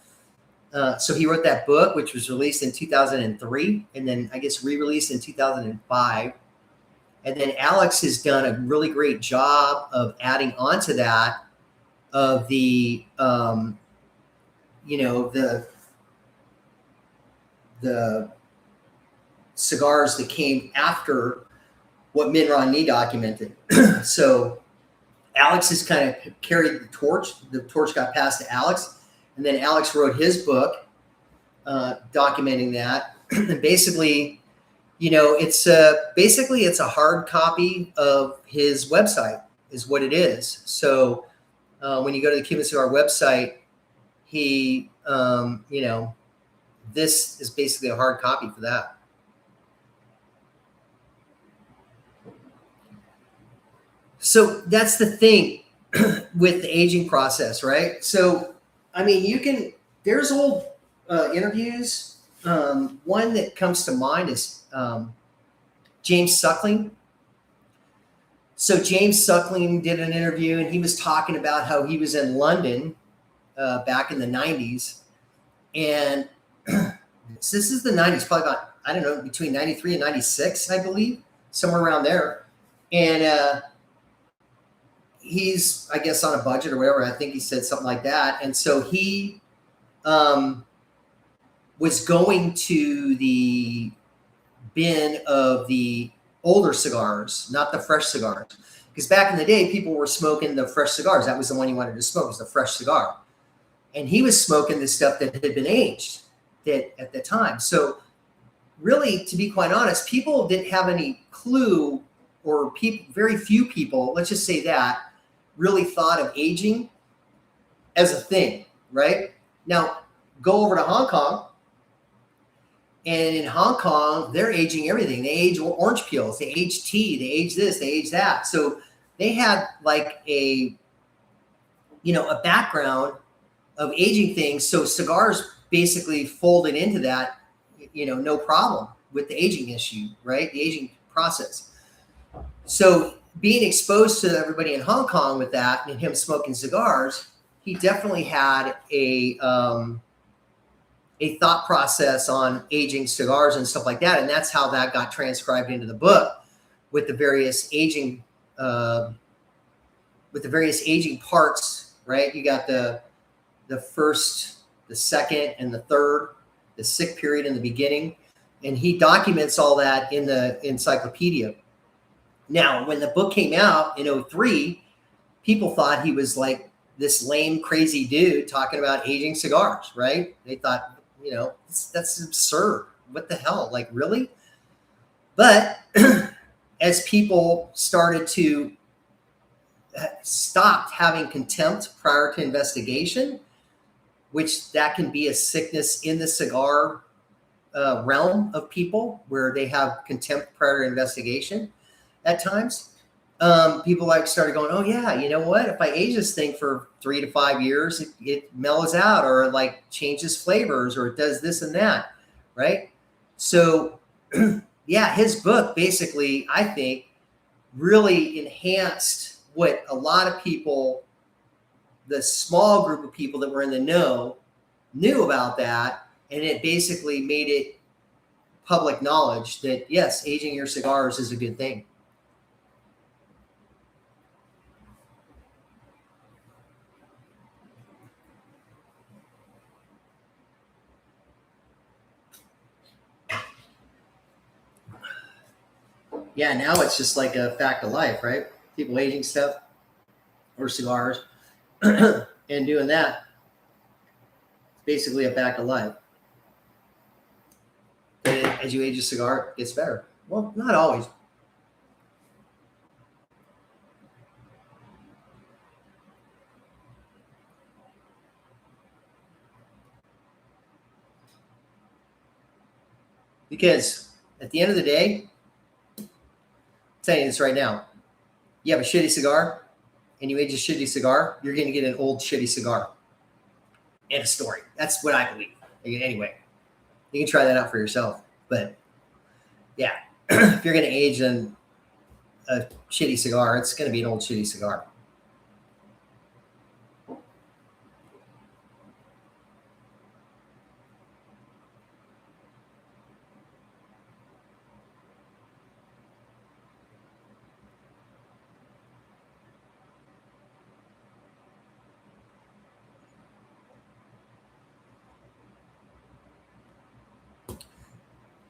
So he wrote that book, which was released in 2003, and then I guess re-released in 2005. And then Alex has done a really great job of adding on to that of the, the cigars that came after what Minrani documented. So Alex has kind of carried the torch. The torch got passed to Alex, and then Alex wrote his book documenting that. And basically, it's a hard copy of his website is what it is. So when you go to the Cuban Cigar website, he, this is basically a hard copy for that. So that's the thing with the aging process, right? So, I mean, there's old interviews. One that comes to mind is James Suckling. So James Suckling did an interview, and he was talking about how he was in London back in the 90s. And this is the 90s, probably about, I don't know, between 93 and 96, I believe, somewhere around there. And he's, I guess, on a budget or whatever. I think he said something like that. And so he was going to the bin of the older cigars, not the fresh cigars, Because back in the day, people were smoking the fresh cigars. That was the one you wanted to smoke, was the fresh cigar. And he was smoking the stuff that had been aged at the time. So really, to be quite honest, people didn't have any clue, or very few people, let's just say that, really thought of aging as a thing, right? Now, go over to Hong Kong, and in Hong Kong, they're aging everything. They age orange peels, they age tea, they age this, they age that. So they had like a background of aging things. So cigars basically folded into that, no problem with the aging issue, right? The aging process. So being exposed to everybody in Hong Kong with that and him smoking cigars, he definitely had a thought process on aging cigars and stuff like that. And that's how that got transcribed into the book with the various aging parts, right? You got the first, the second, and the third, the sick period in the beginning. And he documents all that in the encyclopedia. Now, when the book came out in 2003, people thought he was like this lame, crazy dude talking about aging cigars, right? They thought, that's absurd. What the hell? Like, really? But as people started to stopped having contempt prior to investigation, which that can be a sickness in the cigar realm of people where they have contempt prior to investigation at times. People started going, oh yeah, you know what? If I age this thing for 3 to 5 years, it mellows out, or like changes flavors, or it does this and that, right? So yeah, his book basically, I think, really enhanced what a lot of people, the small group of people that were in the know, knew about that. And it basically made it public knowledge that, yes, aging your cigars is a good thing. Yeah, now it's just like a fact of life, right? People aging stuff or cigars and doing that. It's basically a fact of life. And as you age a cigar, it gets better. Well, not always. Because at the end of the day, I'm telling you this right now, you have a shitty cigar and you age a shitty cigar, you're going to get an old shitty cigar. End of story. That's what I believe. Anyway, you can try that out for yourself. But yeah, if you're going to age a shitty cigar, it's going to be an old shitty cigar.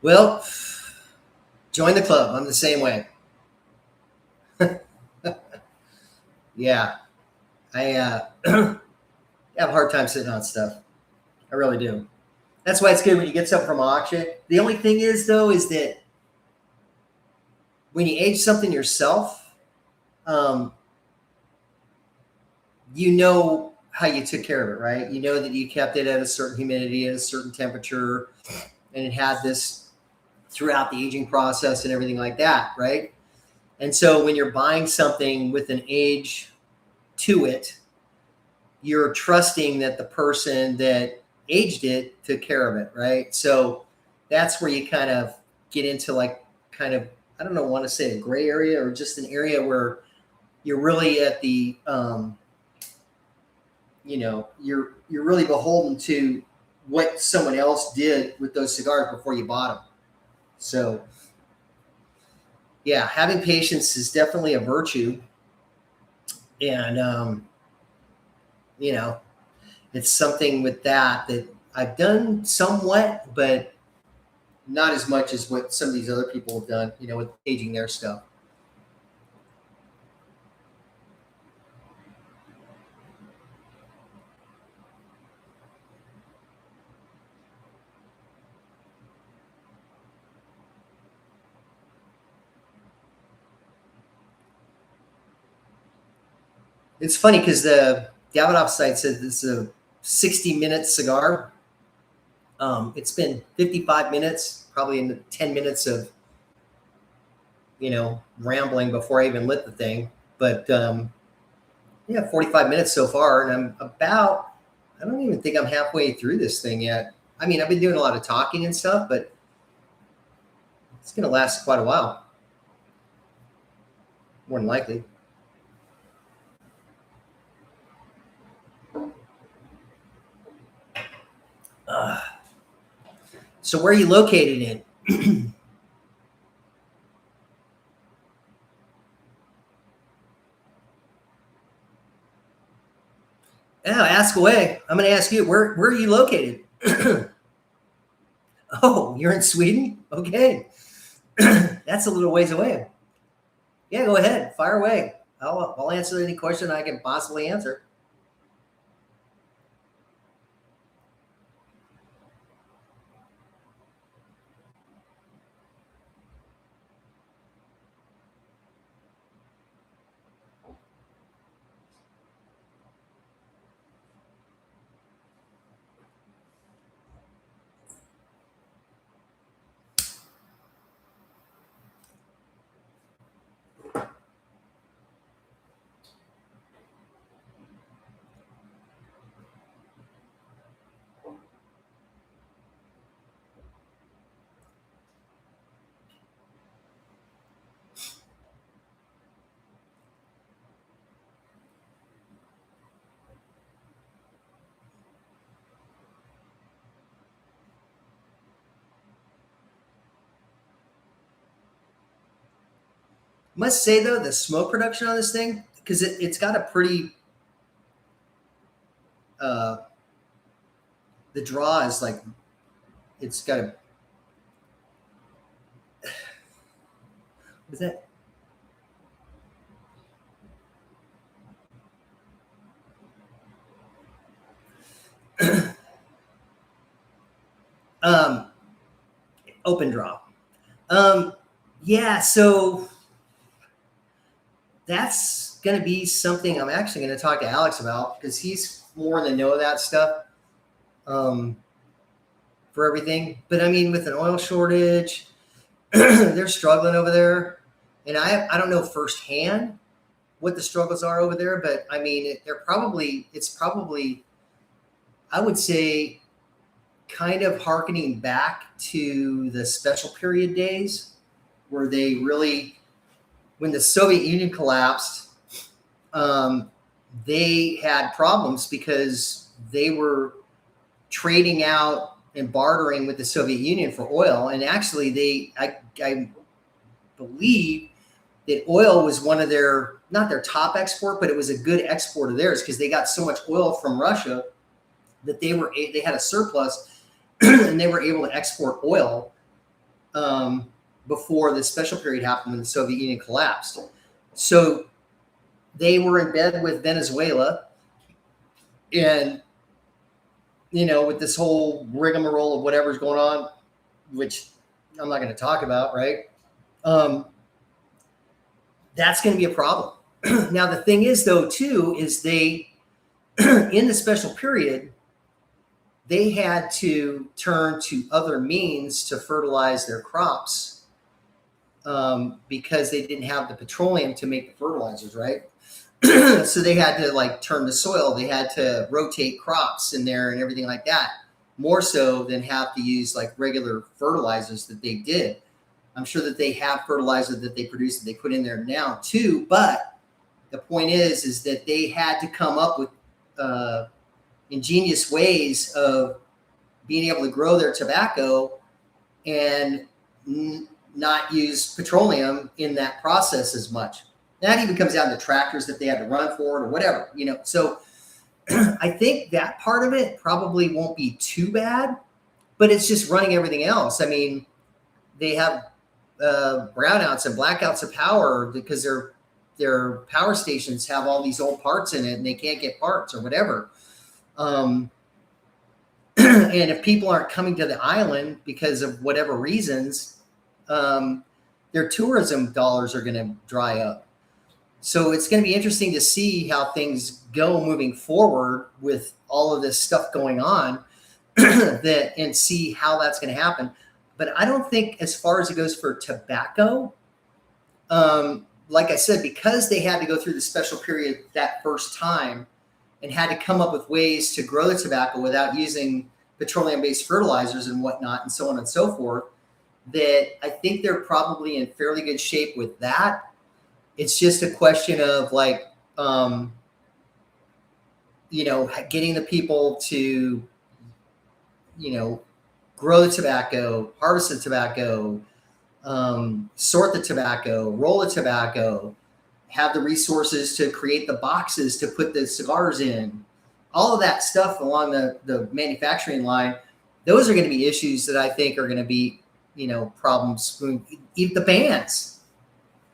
Well, join the club. I'm the same way. Yeah, I have a hard time sitting on stuff. I really do. That's why it's good when you get something from auction. The only thing is, though, is that when you age something yourself, you know how you took care of it, right? You know that you kept it at a certain humidity, at a certain temperature, and it had this throughout the aging process and everything like that, right? And so when you're buying something with an age to it, you're trusting that the person that aged it took care of it, right? So that's where you kind of get into I don't know, want to say a gray area, or just an area where you're really at the, you're really beholden to what someone else did with those cigars before you bought them. So yeah, having patience is definitely a virtue. And, it's something with that I've done somewhat, but not as much as what some of these other people have done, with aging their stuff. It's funny because the Davidoff site says this is a 60-minute cigar. It's been 55 minutes, probably in 10 minutes of, rambling before I even lit the thing. But yeah, 45 minutes so far. And I don't even think I'm halfway through this thing yet. I mean, I've been doing a lot of talking and stuff, but it's going to last quite a while. More than likely. So where are you located in? Yeah, ask away. I'm going to ask you, where are you located? Oh, you're in Sweden? Okay. That's a little ways away. Yeah, go ahead. Fire away. I'll answer any question I can possibly answer. Must say though, the smoke production on this thing, because it's got a pretty the draw is like, it's got a, what's that? um Open draw. Yeah, so that's going to be something I'm actually going to talk to Alex about, because he's more in the know of that stuff for everything. But I mean, with an oil shortage, they're struggling over there. And I don't know firsthand what the struggles are over there, but I mean, it's probably, I would say, kind of hearkening back to the special period days where they really, when the Soviet Union collapsed, they had problems because they were trading out and bartering with the Soviet Union for oil. And actually, I believe that oil was one of their, not their top export, but it was a good export of theirs because they got so much oil from Russia that they had a surplus and they were able to export oil before the special period happened when the Soviet Union collapsed. So they were in bed with Venezuela, and with this whole rigmarole of whatever's going on, which I'm not going to talk about, right? That's going to be a problem. Now the thing is, though, too, is they in the special period, they had to turn to other means to fertilize their crops because they didn't have the petroleum to make the fertilizers, right? So they had to turn the soil. They had to rotate crops in there and everything like that, more so than have to use regular fertilizers that they did. I'm sure that they have fertilizer that they produce that they put in there now too. But the point is that they had to come up with ingenious ways of being able to grow their tobacco and not use petroleum in that process as much. That even comes down to tractors that they had to run for it or whatever, So I think that part of it probably won't be too bad, but it's just running everything else. I mean, they have brownouts and blackouts of power because their power stations have all these old parts in it and they can't get parts or whatever. And if people aren't coming to the island because of whatever reasons, their tourism dollars are going to dry up. So it's going to be interesting to see how things go moving forward with all of this stuff going on and see how that's going to happen. But I don't think, as far as it goes for tobacco, like I said, because they had to go through the special period that first time and had to come up with ways to grow the tobacco without using petroleum-based fertilizers and whatnot and so on and so forth, that I think they're probably in fairly good shape with that. It's just a question of like, getting the people to, grow the tobacco, harvest the tobacco, sort the tobacco, roll the tobacco, have the resources to create the boxes to put the cigars in, all of that stuff along the manufacturing line. Those are going to be issues that I think are going to be, problems. Even the bands,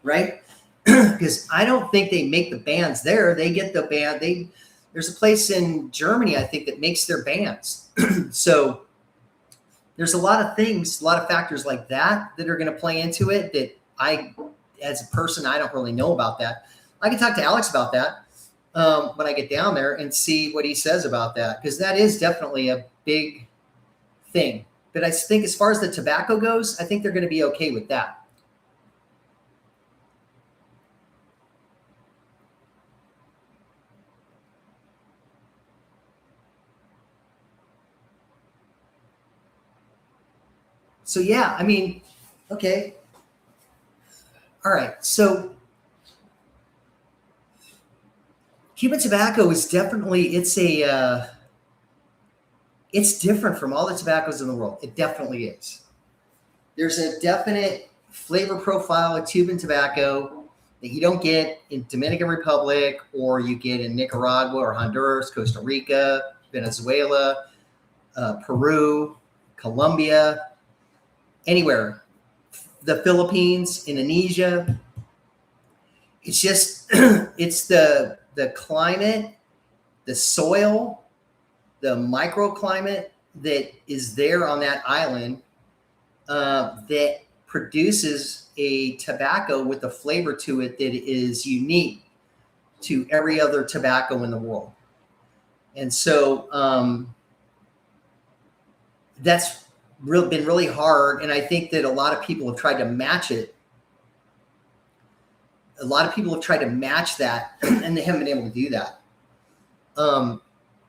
right? Because I don't think they make the bands there. They get the band. There's a place in Germany, I think, that makes their bands. So there's a lot of things, a lot of factors like that are going to play into it that as a person, I don't really know about that. I can talk to Alex about that when I get down there and see what he says about that, because that is definitely a big thing. But I think as far as the tobacco goes, I think they're going to be okay with that. So yeah, I mean, okay. All right. So Cuban tobacco is definitely, it's different from all the tobaccos in the world. It definitely is. There's a definite flavor profile of Cuban tobacco that you don't get in Dominican Republic, or you get in Nicaragua or Honduras, Costa Rica, Venezuela, Peru, Colombia, anywhere, the Philippines, Indonesia. It's just, it's the climate, the soil, the microclimate that is there on that island that produces a tobacco with a flavor to it that is unique to every other tobacco in the world. And so that's been really hard. And I think that a lot of people have tried to match it. A lot of people have tried to match that, and they haven't been able to do that.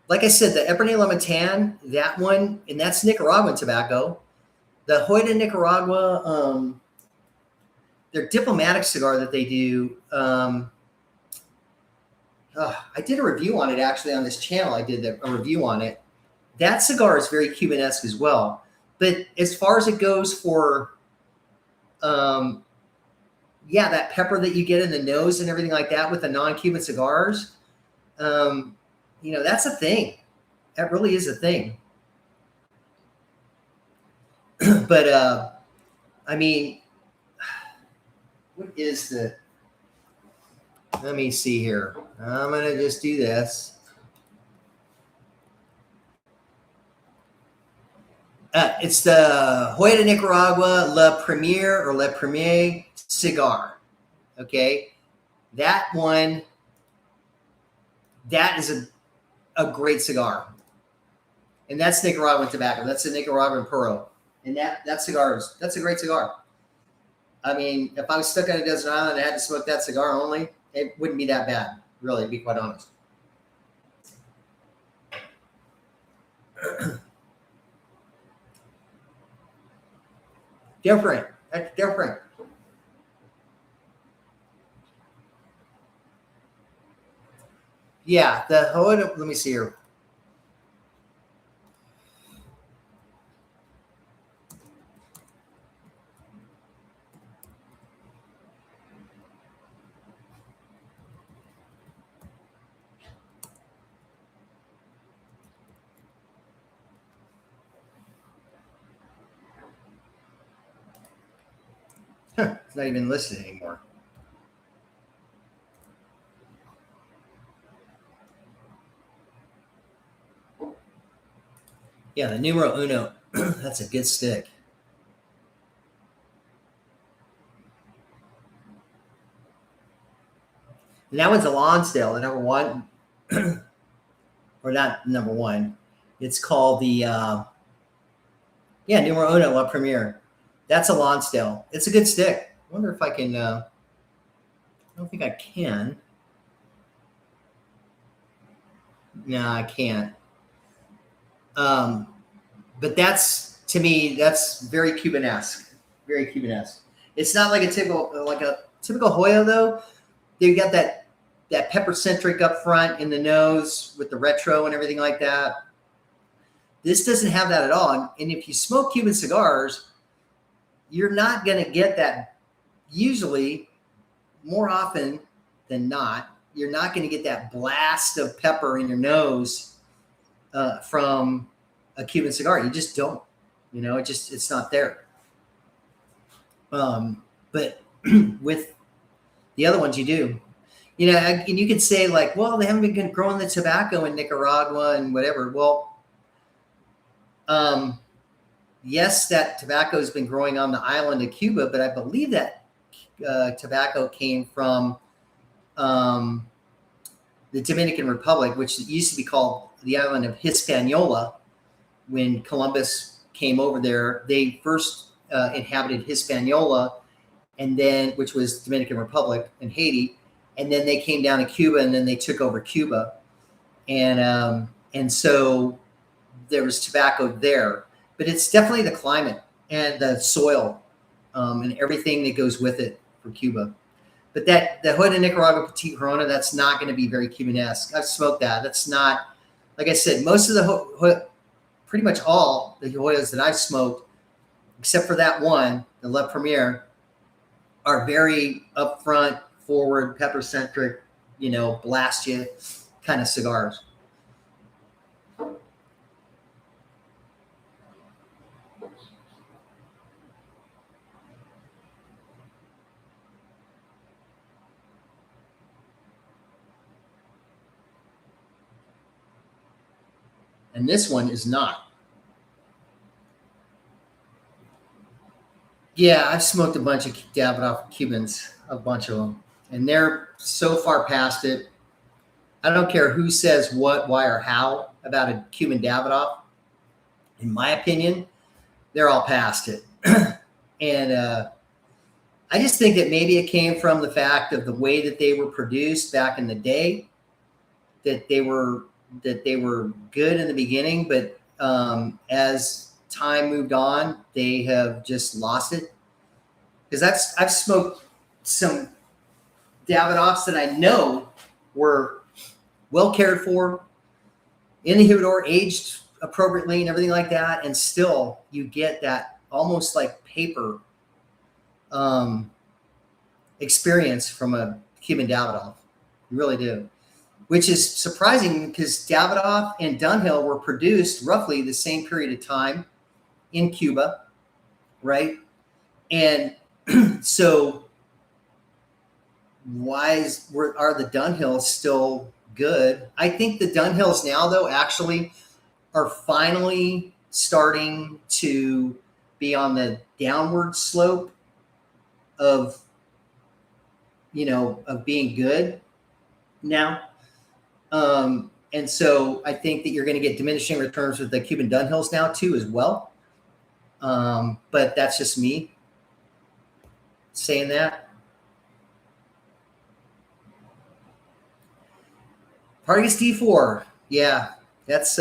Like I said, the Epernay Limitan, that one, and that's Nicaraguan tobacco. The Hoyda Nicaragua, their diplomatic cigar that they do. I did a review on it actually on this channel. I did a review on it. That cigar is very Cuban-esque as well. But as far as it goes for, that pepper that you get in the nose and everything like that with the non-Cuban cigars, that's a thing. That really is a thing. But I mean, what is let me see here. I'm going to just do this. It's the Hoyda Nicaragua Le Premier Cigar. Okay. That one, that is a great cigar. And that's Nicaraguan tobacco. That's a Nicaraguan Puro. And that's a great cigar. I mean, if I was stuck on a desert island and I had to smoke that cigar only, it wouldn't be that bad, really, to be quite honest. Different. That's different. Yeah, the Hoyda, let me see here. It's not even listed anymore. Yeah, the numero uno. That's a good stick. And that one's a Lonsdale, the number one, or not number one. It's called the Numero Uno La Premiere. That's a Lonsdale. It's a good stick. I wonder if I can. I don't think I can. No, I can't. But that's, to me, that's very Cuban-esque. Very Cuban-esque. It's not like a typical Hoyo though. They've got that pepper-centric up front in the nose with the retro and everything like that. This doesn't have that at all. And if you smoke Cuban cigars, you're not going to get that. Usually, more often than not, you're not going to get that blast of pepper in your nose from a Cuban cigar. You just don't. It's not there. But with the other ones, you do. And you could say like, well, they haven't been growing the tobacco in Nicaragua and whatever. Well, yes, that tobacco has been growing on the island of Cuba, but I believe that tobacco came from the Dominican Republic, which used to be called the island of Hispaniola. When Columbus came over there, they first inhabited Hispaniola, and then, which was Dominican Republic and Haiti, and then they came down to Cuba, and then they took over Cuba, and so there was tobacco there. But it's definitely the climate and the soil and everything that goes with it for Cuba. But the Hoyo de Nicaragua Petit Corona, that's not going to be very Cuban-esque. I've smoked that. That's not, like I said, most of the pretty much all the Hoyos that I've smoked, except for that one, the La Premiere, are very upfront, forward, pepper-centric, blast you kind of cigars. And this one is not. Yeah, I've smoked a bunch of Davidoff Cubans, a bunch of them, and they're so far past it. I don't care who says what, why, or how about a Cuban Davidoff. In my opinion, they're all past it. And I just think that maybe it came from the fact of the way that they were produced back in the day, that they were good in the beginning, but as time moved on, they have just lost it. Because I've smoked some Davidoffs that I know were well cared for, in the humidor, aged appropriately and everything like that, and still you get that almost like paper experience from a Cuban Davidoff. You really do. Which is surprising because Davidoff and Dunhill were produced roughly the same period of time in Cuba, right? And so are the Dunhills still good? I think the Dunhills now, though, actually are finally starting to be on the downward slope of being good now. And so I think that you're going to get diminishing returns with the Cuban Dunhills now too, as well. But that's just me saying that. Partagas D4. Yeah, that's,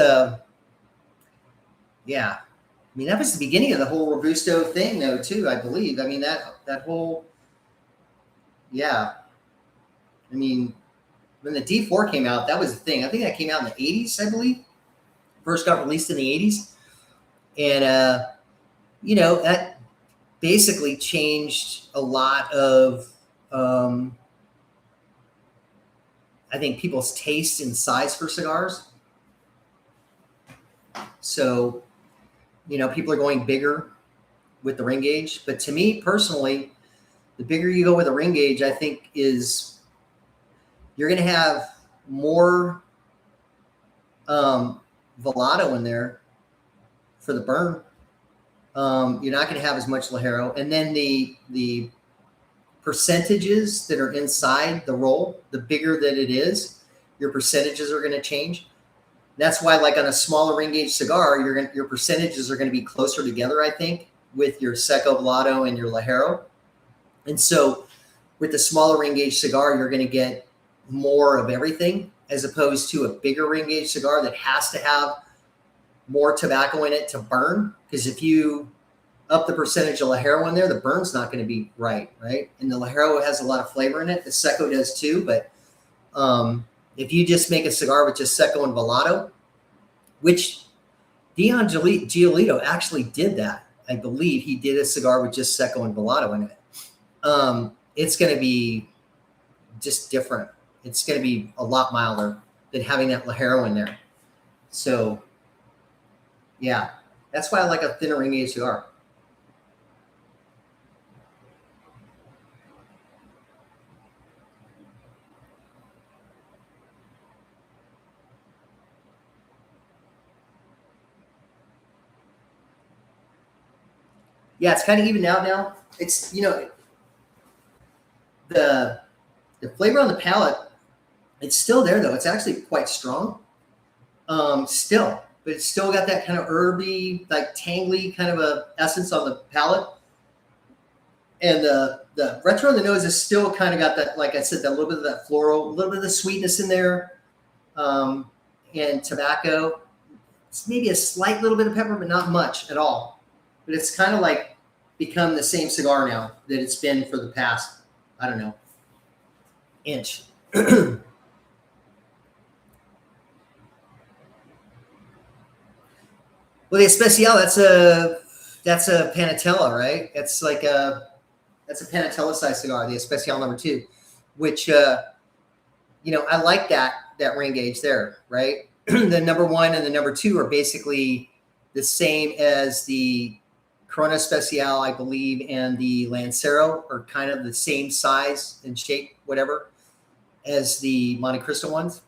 yeah. I mean, that was the beginning of the whole Robusto thing though, too, I believe. I mean, that whole, yeah. I mean, when the D4 came out, that was the thing. I think that came out in the 80s, I believe. First got released in the 80s. And, that basically changed a lot of, I think, people's taste and size for cigars. So, people are going bigger with the ring gauge. But to me, personally, the bigger you go with a ring gauge, I think you're going to have more volato in there for the burn. You're not going to have as much Ligero. And then the percentages that are inside the roll, the bigger that it is, your percentages are going to change. That's why, like on a smaller ring gauge cigar, your percentages are going to be closer together, I think, with your Seco Velato and your Ligero. And so with the smaller ring gauge cigar, you're going to get more of everything, as opposed to a bigger ring gauge cigar that has to have more tobacco in it to burn. Because if you up the percentage of Ligero in there, the burn's not going to be right? And the Ligero has a lot of flavor in it. The Seco does too, but if you just make a cigar with just Seco and Velato, which Dion Giolito actually did that. I believe he did a cigar with just Seco and Velato in it. It's going to be just different. It's going to be a lot milder than having that Ligero in there. So, yeah, that's why I like a thinner ring gauge cigar. Yeah, it's kind of evened out now. It's, the flavor on the palate, it's still there though. It's actually quite strong. Still, but it's still got that kind of herby, like tangly kind of a essence on the palate. And the retro on the nose is still kind of got that, like I said, that little bit of that floral, a little bit of the sweetness in there, and tobacco. It's maybe a slight little bit of pepper, but not much at all. But it's kind of like become the same cigar now that it's been for the past, I don't know, inch. Well, the Especial, that's a Panatella, right? That's like that's a Panatella size cigar, the Especial number 2, which I like that ring gauge there, right? The number 1 and the number 2 are basically the same as the Corona Especial, I believe, and the Lancero are kind of the same size and shape, whatever, as the Monte Cristo ones.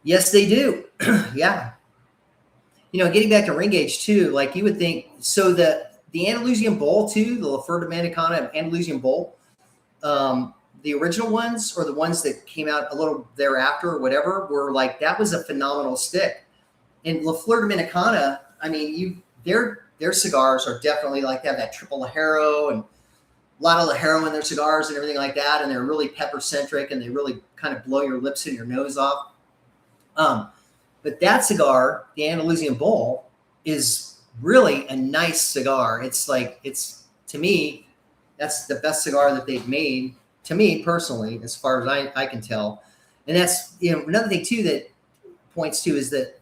Yes, they do. Yeah. Getting back to ring gauge too, like you would think, so the Andalusian Bowl too, the La Flor Dominicana Andalusian Bowl, the original ones or the ones that came out a little thereafter or whatever were like, that was a phenomenal stick. And La Flor Dominicana, I mean, their cigars are definitely like they have that triple Ligero and a lot of Ligero in their cigars and everything like that. And they're really pepper centric and they really kind of blow your lips and your nose off. But that cigar, the Andalusian Bowl, is really a nice cigar. It's like, to me, that's the best cigar that they've made, to me personally, as far as I can tell. And that's, another thing too that points to is that,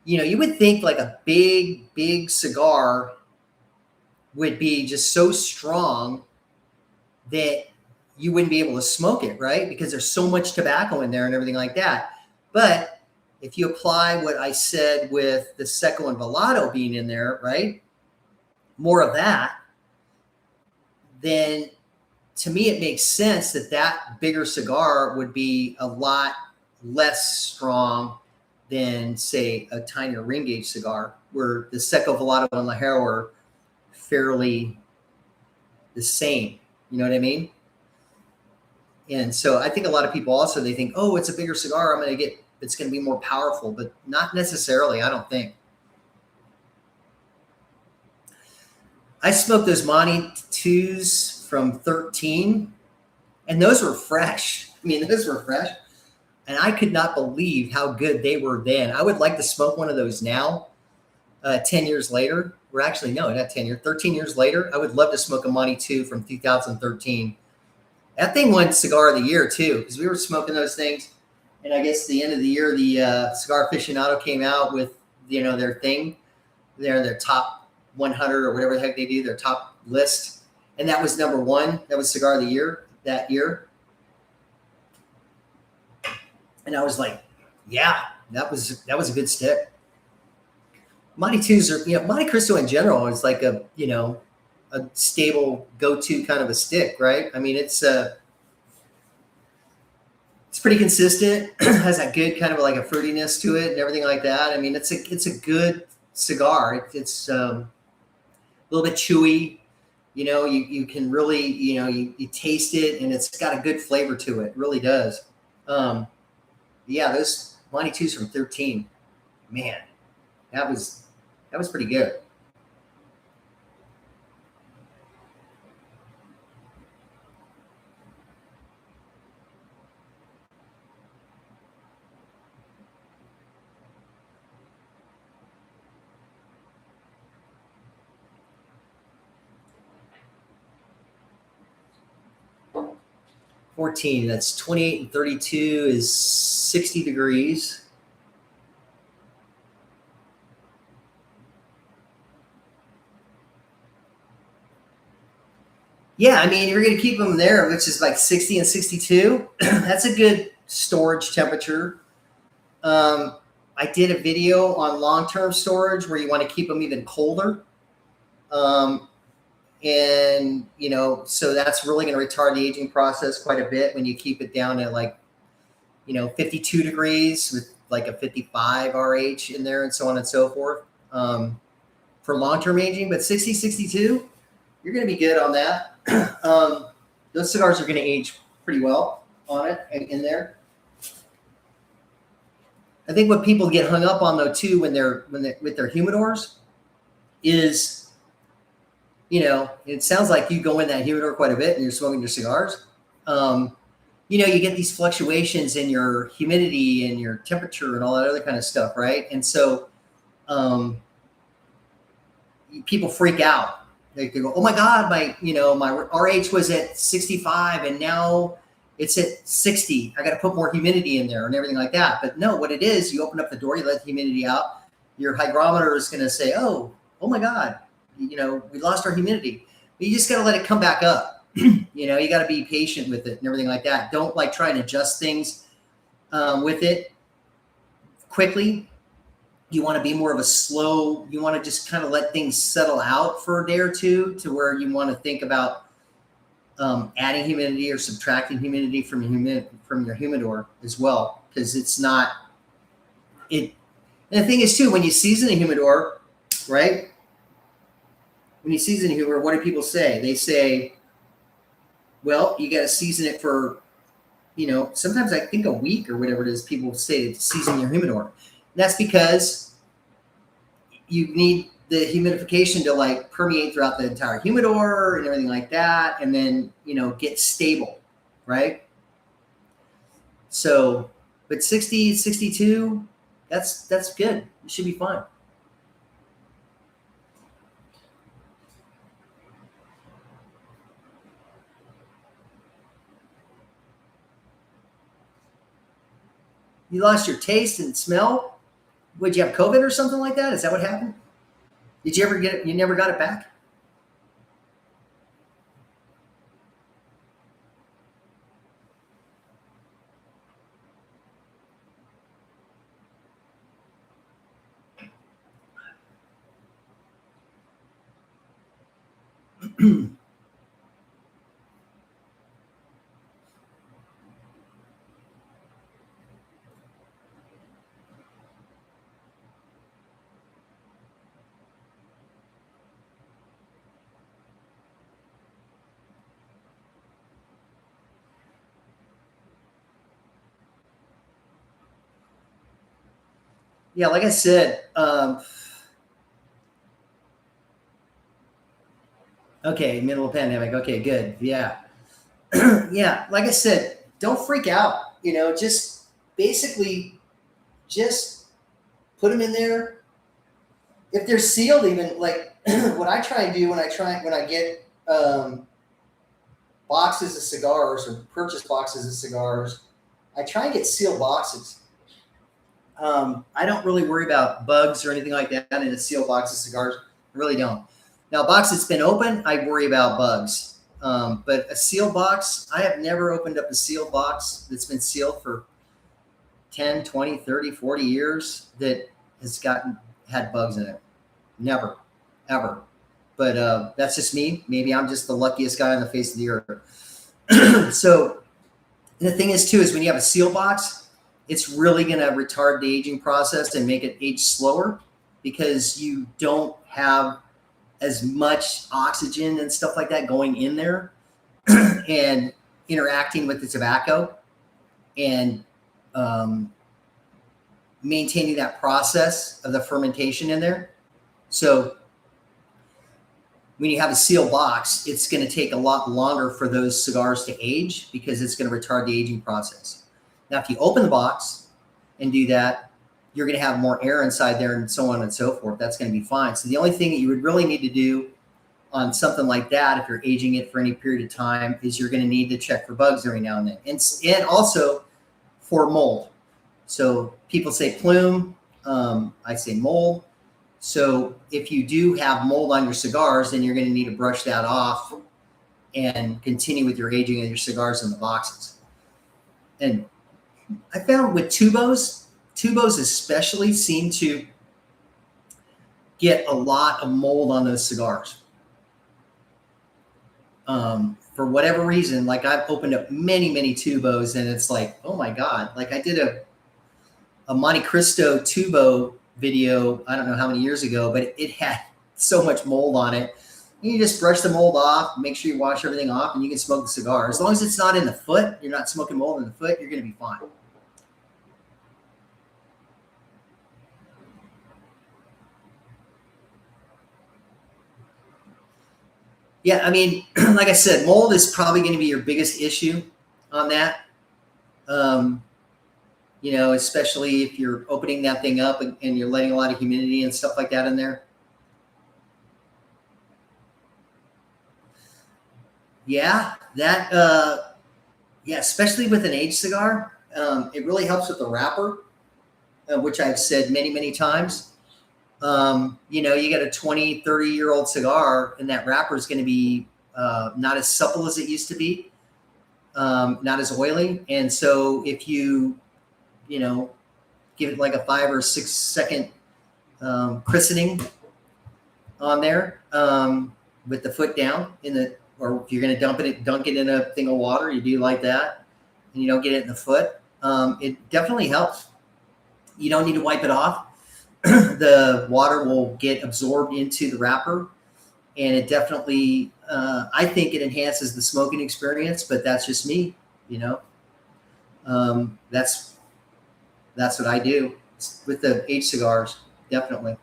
you would think like a big cigar would be just so strong that you wouldn't be able to smoke it, right? Because there's so much tobacco in there and everything like that. But if you apply what I said with the Seco and Velato being in there, right? More of that, then to me, it makes sense that bigger cigar would be a lot less strong than, say, a tinier ring gauge cigar, where the Seco Velato and Ligero are fairly the same. You know what I mean? And so I think a lot of people also, they think, oh, it's a bigger cigar, it's going to be more powerful, but not necessarily, I don't think. I smoked those Monte 2s from 13, and those were fresh. I mean, those were fresh. And I could not believe how good they were then. I would like to smoke one of those now, 10 years later. Or actually, no, not 10 years, 13 years later. I would love to smoke a Monte 2 from 2013. That thing won Cigar of the Year, too, because we were smoking those things. And I guess the end of the year, the Cigar Aficionado came out with, their thing, their top 100 or whatever the heck they do, their top list. And that was number 1. That was Cigar of the Year that year. And I was like, yeah, that was a good stick. Monte 2s are, Monte Cristo in general is like a stable go-to kind of a stick, right? I mean, it's pretty consistent, has that good kind of like a fruitiness to it and everything like that. I mean, it's a good cigar. It's little bit chewy. You can really, you taste it, and it's got a good flavor to it. It really does. Yeah, those 92s from 13, man, that was pretty good. $14, that's 28 and 32 is 60 degrees. Yeah, I mean, you're going to keep them there, which is like 60 and 62. That's a good storage temperature. I did a video on long-term storage where you want to keep them even colder. And, so that's really going to retard the aging process quite a bit when you keep it down at like, 52 degrees with like a 55 RH in there and so on and so forth, for long-term aging. But 60, 62, you're going to be good on that. Those cigars are going to age pretty well on it in there. I think what people get hung up on though too when they're with their humidors is, it sounds like you go in that humidor quite a bit and you're smoking your cigars. You get these fluctuations in your humidity and your temperature and all that other kind of stuff, right? And so people freak out. They go, oh my God, my RH was at 65 and now it's at 60. I got to put more humidity in there and everything like that. But no, what it is, you open up the door, you let the humidity out. Your hygrometer is going to say, oh my God, we lost our humidity. But you just got to let it come back up. You got to be patient with it and everything like that. Don't like try and adjust things with it quickly. You want to be more of a slow, you want to just kind of let things settle out for a day or two to where you want to think about adding humidity or subtracting humidity from your humidor as well, because it's not it. And the thing is too, when you season a humidor, right? When you season a humidor, what do people say? They say, well, you got to season it for, sometimes I think a week or whatever it is. People say to season your humidor. That's because you need the humidification to like permeate throughout the entire humidor and everything like that, and then get stable, right? So, but 60, 62, that's good. It should be fine. You lost your taste and smell? Would you have COVID or something like that? Is that what happened? Did you ever get it? You never got it back? Yeah, like I said, okay, middle of pandemic. Okay, good. Yeah. Yeah, like I said, don't freak out. Just basically just put them in there. If they're sealed, even like what I try and do when I get boxes of cigars or purchase boxes of cigars, I try and get sealed boxes. I don't really worry about bugs or anything like that in a sealed box of cigars. I really don't. Now, a box that's been open, I worry about bugs. But a sealed box, I have never opened up a sealed box that's been sealed for 10, 20, 30, 40 years that has had bugs in it. Never, ever. But that's just me. Maybe I'm just the luckiest guy on the face of the earth. So the thing is, too, is when you have a seal box, it's really going to retard the aging process and make it age slower because you don't have as much oxygen and stuff like that going in there and interacting with the tobacco and maintaining that process of the fermentation in there. So when you have a sealed box, it's going to take a lot longer for those cigars to age because it's going to retard the aging process. Now, if you open the box and do that, you're going to have more air inside there and so on and so forth. That's going to be fine. So the only thing that you would really need to do on something like that, if you're aging it for any period of time, is you're going to need to check for bugs every now and then. And also for mold. So people say plume, I say mold. So if you do have mold on your cigars, then you're going to need to brush that off and continue with your aging of your cigars in the boxes. And I found with tubos especially seem to get a lot of mold on those cigars. For whatever reason, like I've opened up many, many tubos and it's like, oh my God, like I did a Monte Cristo tubo video, I don't know how many years ago, but it had so much mold on it. You just brush the mold off, make sure you wash everything off, and you can smoke the cigar. As long as it's not in the foot, you're not smoking mold in the foot, you're going to be fine. Yeah, I mean, like I said, mold is probably going to be your biggest issue on that. You know, especially if you're opening that thing up and you're letting a lot of humidity and stuff like that in there. Yeah, that, yeah, especially with an aged cigar, it really helps with the wrapper, which I've said many, many times. You know, you got a 20, 30-year-old cigar and that wrapper is going to be not as supple as it used to be, not as oily. And so if you know, give it like a 5 or 6 second christening on there with the foot down in the, or if you're going to dunk it in a thing of water, you do like that, and you don't get it in the foot. It definitely helps. You don't need to wipe it off. The water will get absorbed into the wrapper, and it definitely, I think it enhances the smoking experience, but that's just me, you know. That's what I do with the aged cigars, definitely.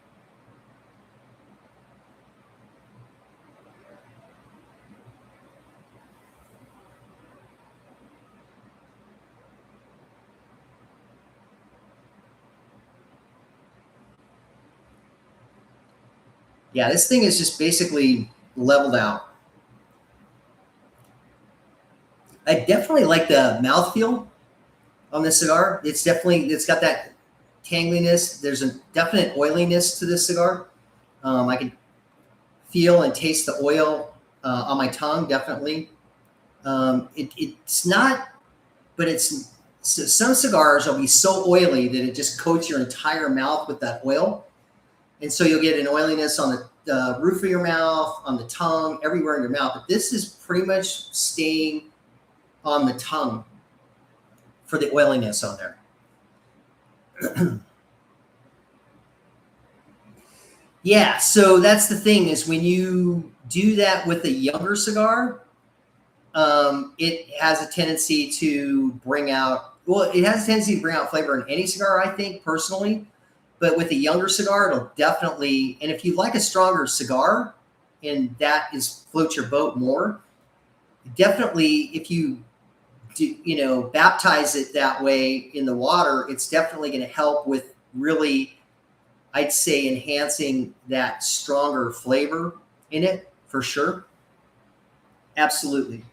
Yeah, this thing is just basically leveled out. I definitely like the mouthfeel on this cigar. It's got that tangliness. There's a definite oiliness to this cigar. I can feel and taste the oil on my tongue, definitely. It's not, but it's, so some cigars will be so oily that it just coats your entire mouth with that oil. And so you'll get an oiliness on the roof of your mouth, on the tongue, everywhere in your mouth. But this is pretty much staying on the tongue for the oiliness on there. Yeah, so that's the thing is when you do that with a younger cigar, it has a tendency to bring out, well, it has a tendency to bring out flavor in any cigar, I think, personally. But with a younger cigar, it'll definitely, and if you like a stronger cigar and that is floats your boat more, definitely if you do, you know, baptize it that way in the water, it's definitely going to help with really, I'd say, enhancing that stronger flavor in it for sure. Absolutely.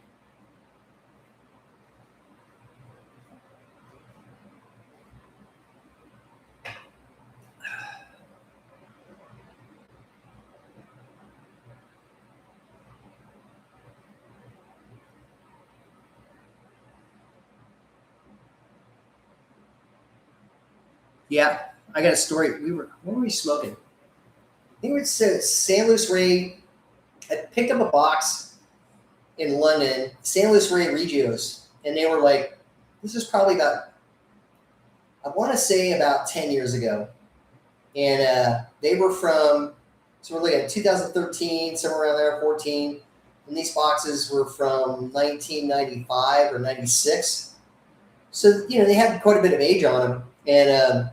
Yeah, I got a story. What were we smoking? I think it was San Luis Rey. I picked up a box in London, San Luis Rey Regios, and they were like, this is probably about, I want to say about 10 years ago. And they were from So we're looking at 2013, somewhere around there, 14. And these boxes were from 1995 or 96. So, they had quite a bit of age on them. And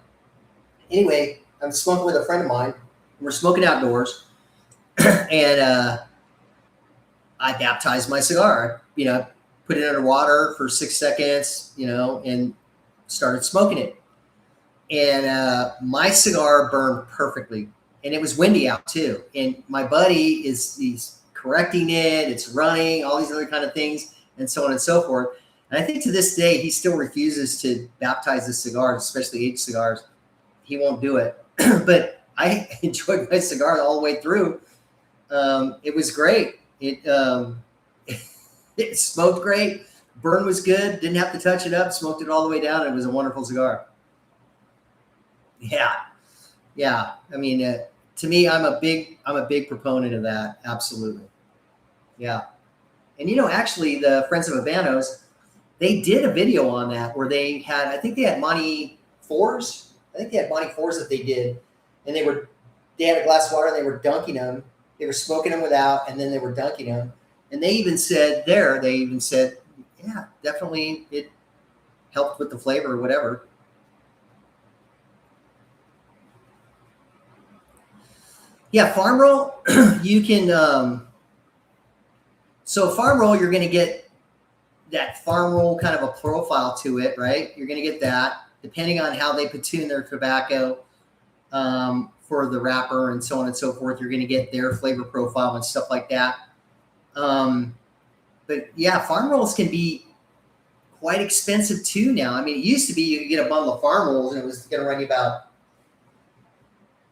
anyway, I'm smoking with a friend of mine. We're smoking outdoors. And I baptized my cigar. Put it under water for 6 seconds, and started smoking it. And my cigar burned perfectly. And it was windy out too. And my buddy he's correcting it. It's running, all these other kind of things, and so on and so forth. And I think to this day, he still refuses to baptize the cigars, especially aged cigars. He won't do it. But I enjoyed my cigar all the way through. It was great. It smoked great. Burn was good. Didn't have to touch it up. Smoked it all the way down. It was a wonderful cigar. Yeah. I mean, to me, I'm a big proponent of that. Absolutely. Yeah. And actually, the Friends of Habanos, they did a video on that where they had, I think they had Monty Fours. I think they had Monty Fours that they did, and they had a glass of water. And they were dunking them. They were smoking them without, and then they were dunking them. And they even said, yeah, definitely it helped with the flavor or whatever. Yeah, farm roll, you can, so farm roll, you're going to get that farm roll kind of a profile to it, right? You're going to get that depending on how they platoon their tobacco for the wrapper and so on and so forth. You're going to get their flavor profile and stuff like that. But yeah, farm rolls can be quite expensive too now. I mean, it used to be you could get a bundle of farm rolls and it was going to run you about,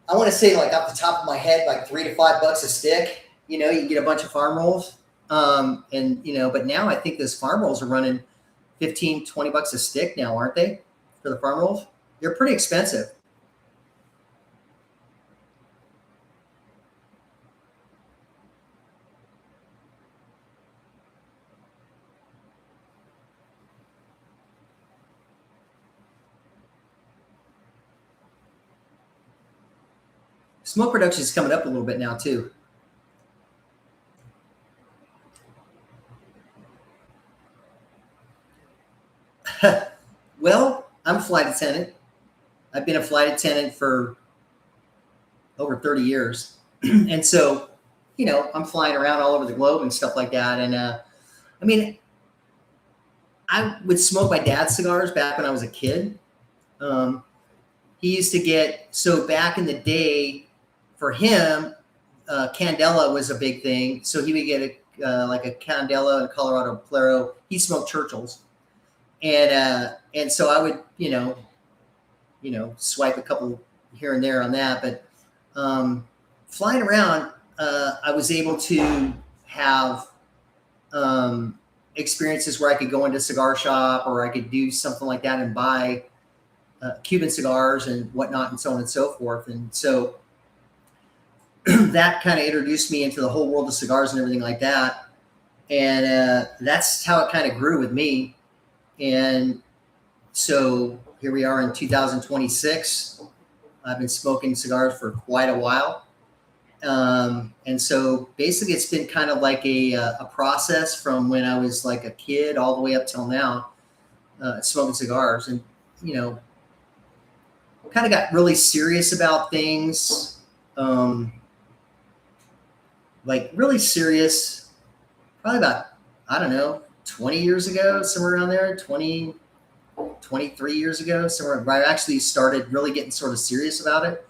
I want to say, like off the top of my head, like $3 to $5 a stick. You can get a bunch of farm rolls. But now I think those farm rolls are running $15, $20 a stick now, aren't they? For the farm rolls? They're pretty expensive. Smoke production is coming up a little bit now too. Well, I'm a flight attendant. I've been a flight attendant for over 30 years. And so, I'm flying around all over the globe and stuff like that. And I mean, I would smoke my dad's cigars back when I was a kid. He used to get, so back in the day, for him, Candela was a big thing. So he would get like a Candela and Colorado Plero. He smoked Churchills. And so I would, swipe a couple here and there on that. But flying around, I was able to have experiences where I could go into a cigar shop or I could do something like that and buy Cuban cigars and whatnot and so on and so forth. And so that kind of introduced me into the whole world of cigars and everything like that. And that's how it kind of grew with me. And so here we are in 2026. I've been smoking cigars for quite a while. And so basically it's been kind of like a process from when I was like a kid all the way up till now, smoking cigars. And, kind of got really serious about things, like really serious, probably about, I don't know, 20 years ago, somewhere around there, 23 years ago, somewhere where I actually started really getting sort of serious about it.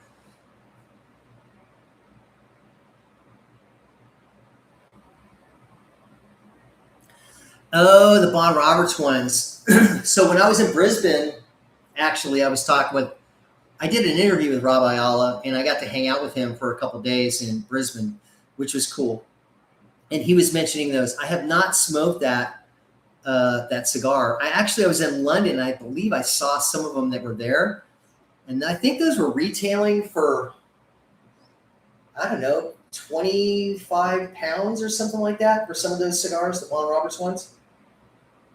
Oh, the Bon Roberts ones. So when I was in Brisbane, actually, I did an interview with Rob Ayala, and I got to hang out with him for a couple of days in Brisbane, which was cool. And he was mentioning those. I have not smoked that cigar. I was in London. I believe I saw some of them that were there, and I think those were retailing for, I don't know, 25 pounds or something like that for some of those cigars, the Bon Roberts ones.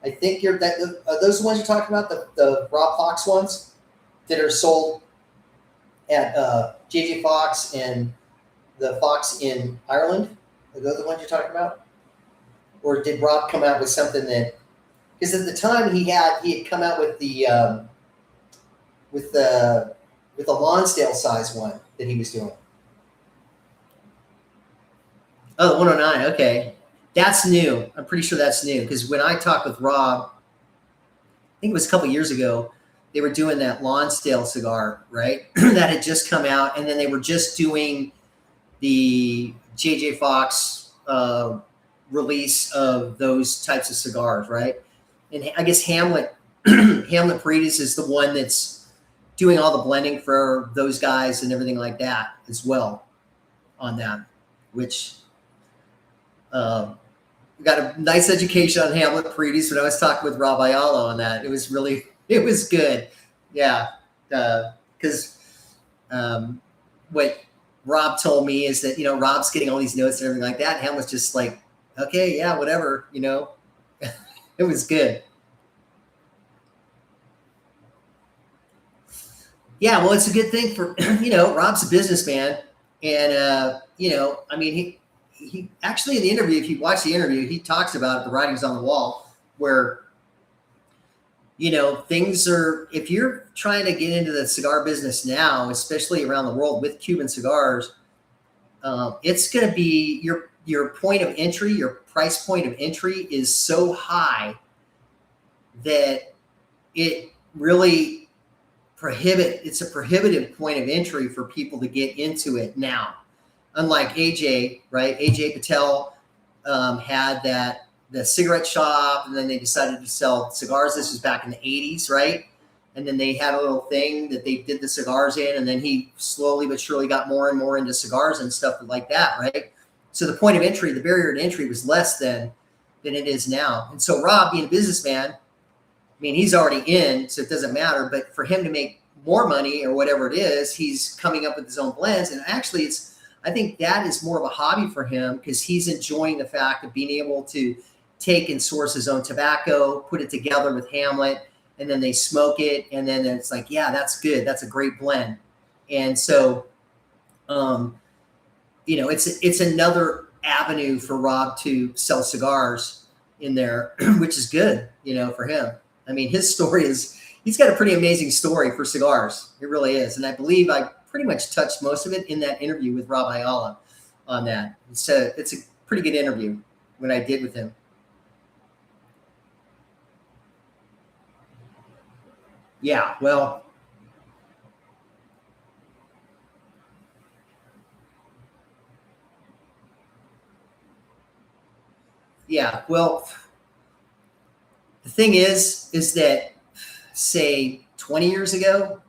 I think are those the ones you're talking about, the Rob Fox ones that are sold at JJ Fox and the Fox in Ireland? Are those the ones you're talking about? Or did Rob come out with something that? Because at the time he had come out with the with the with the Lonsdale size one that he was doing. Oh, the 109. Okay, that's new. I'm pretty sure that's new because when I talked with Rob, I think it was a couple years ago, they were doing that Lonsdale cigar, right? That had just come out, and then they were just doing the JJ Fox release of those types of cigars, right? And I guess Hamlet Paredes is the one that's doing all the blending for those guys and everything like that as well on that, which got a nice education on Hamlet Paredes when I was talking with Rob Ayala on that. It was good. Yeah. Because what Rob told me is that, Rob's getting all these notes and everything like that. And Hamlet's just like, okay, yeah, whatever, it was good. Yeah, well, it's a good thing for, Rob's a businessman. And, I mean, he actually in the interview, if you watch the interview, he talks about the writings on the wall where, things are, if you're trying to get into the cigar business now, especially around the world with Cuban cigars, it's going to be your point of entry, your price point of entry is so high that it really it's a prohibitive point of entry for people to get into it now. Unlike AJ, right? AJ Patel had the cigarette shop, and then they decided to sell cigars. This was back in the 80s, right? And then they had a little thing that they did the cigars in, and then he slowly but surely got more and more into cigars and stuff like that, right? So the point of entry, the barrier to entry was less than it is now. And so Rob, being a businessman, I mean, he's already in, so it doesn't matter. But for him to make more money or whatever it is, he's coming up with his own blends. And actually, I think that is more of a hobby for him because he's enjoying the fact of being able to take and source his own tobacco, put it together with Hamlet, and then they smoke it. And then it's like, yeah, that's good. That's a great blend. And so, it's another avenue for Rob to sell cigars in there, which is good, for him. I mean, his story he's got a pretty amazing story for cigars. It really is. And I believe I pretty much touched most of it in that interview with Rob Ayala on that. So it's a pretty good interview when I did with him. Yeah, well, yeah, well, the thing is that, say, 20 years ago,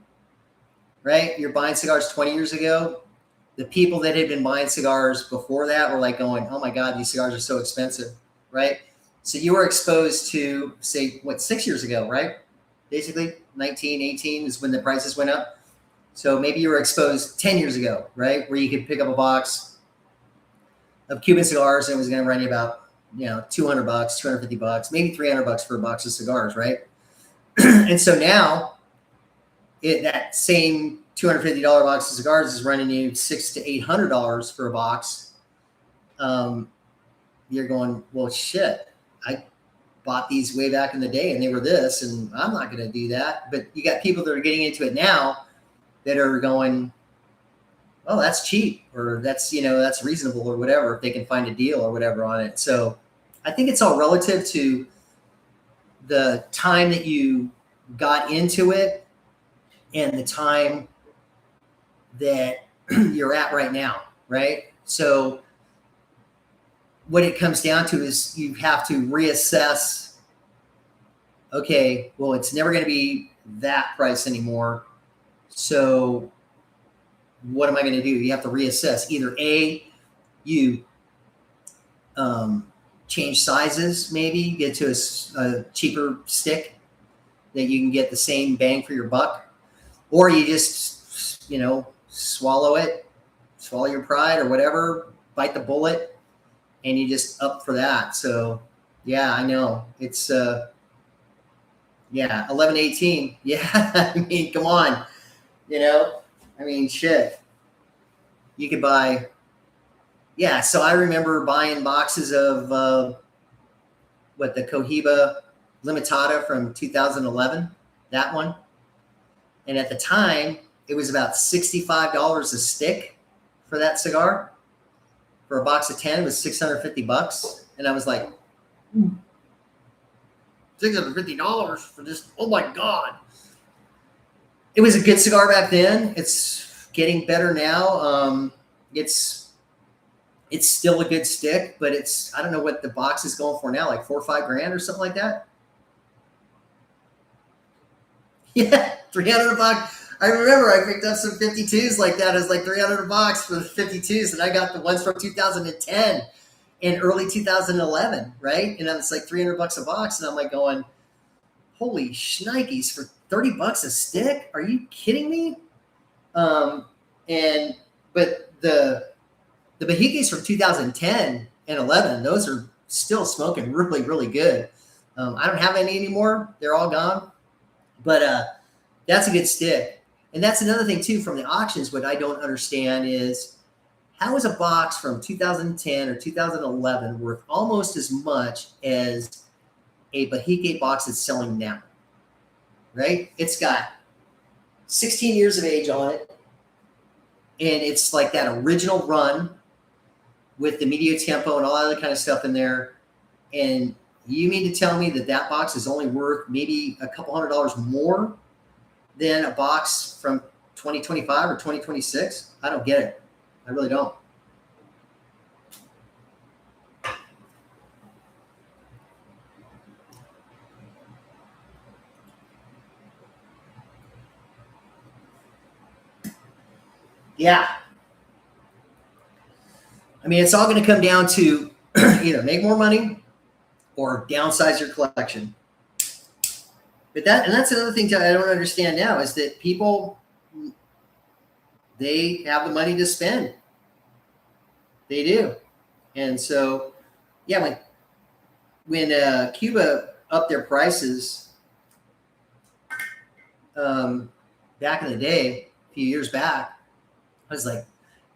right? You're buying cigars 20 years ago. The people that had been buying cigars before that were like going, oh my God, these cigars are so expensive, right? So you were exposed to, say, 6 years ago, right? Basically, 1918 is when the prices went up. So maybe you were exposed 10 years ago, right? Where you could pick up a box of Cuban cigars and it was going to run you about, $200, $250, maybe $300 for a box of cigars, right? And so now that same $250 box of cigars is running you $600 to $800 for a box. You're going, well, shit, I bought these way back in the day and they were this, and I'm not going to do that. But you got people that are getting into it now that are going, oh, that's cheap, or that's reasonable, or whatever, if they can find a deal or whatever on it. So I think it's all relative to the time that you got into it and the time that you're at right now, right? So what it comes down to is you have to reassess, okay, well, it's never going to be that price anymore. So what am I going to do? You have to reassess. Either A, you change sizes, maybe get to a cheaper stick that you can get the same bang for your buck, or you just, swallow your pride or whatever, bite the bullet, and you just up for that. So yeah, I know it's, 1118. Yeah. I mean, come on, shit, you could buy Yeah, so I remember buying boxes of the Cohiba Limitada from 2011, that one. And at the time, it was about $65 a stick for that cigar. For a box of 10, it was $650. And I was like, $650 for this? Oh my God. It was a good cigar back then. It's getting better now. It's still a good stick, but I don't know what the box is going for now, like $4 or $5 grand or something like that. Yeah, $300. I remember I picked up some 52s like that. It was like $300 for the 52s, and I got the ones from 2010 and early 2011, right? And it's like $300 a box, and I'm like going, holy shnikes, for $30 a stick? Are you kidding me? But the Bahikis from 2010 and 11, those are still smoking really, really good. I don't have any anymore. They're all gone. But that's a good stick. And that's another thing, too, from the auctions. What I don't understand is, how is a box from 2010 or 2011 worth almost as much as a Bahique box that's selling now? Right? It's got 16 years of age on it. And it's like that original run with the medio tempo and all that other kind of stuff in there. And you mean to tell me that that box is only worth maybe a couple $100 more than a box from 2025 or 2026? I don't get it. I really don't. Yeah. I mean, it's all going to come down to either make more money or downsize your collection. But that's another thing that I don't understand now, is that people, they have the money to spend. They do. And so, yeah, when Cuba upped their prices back in the day, a few years back, I was like,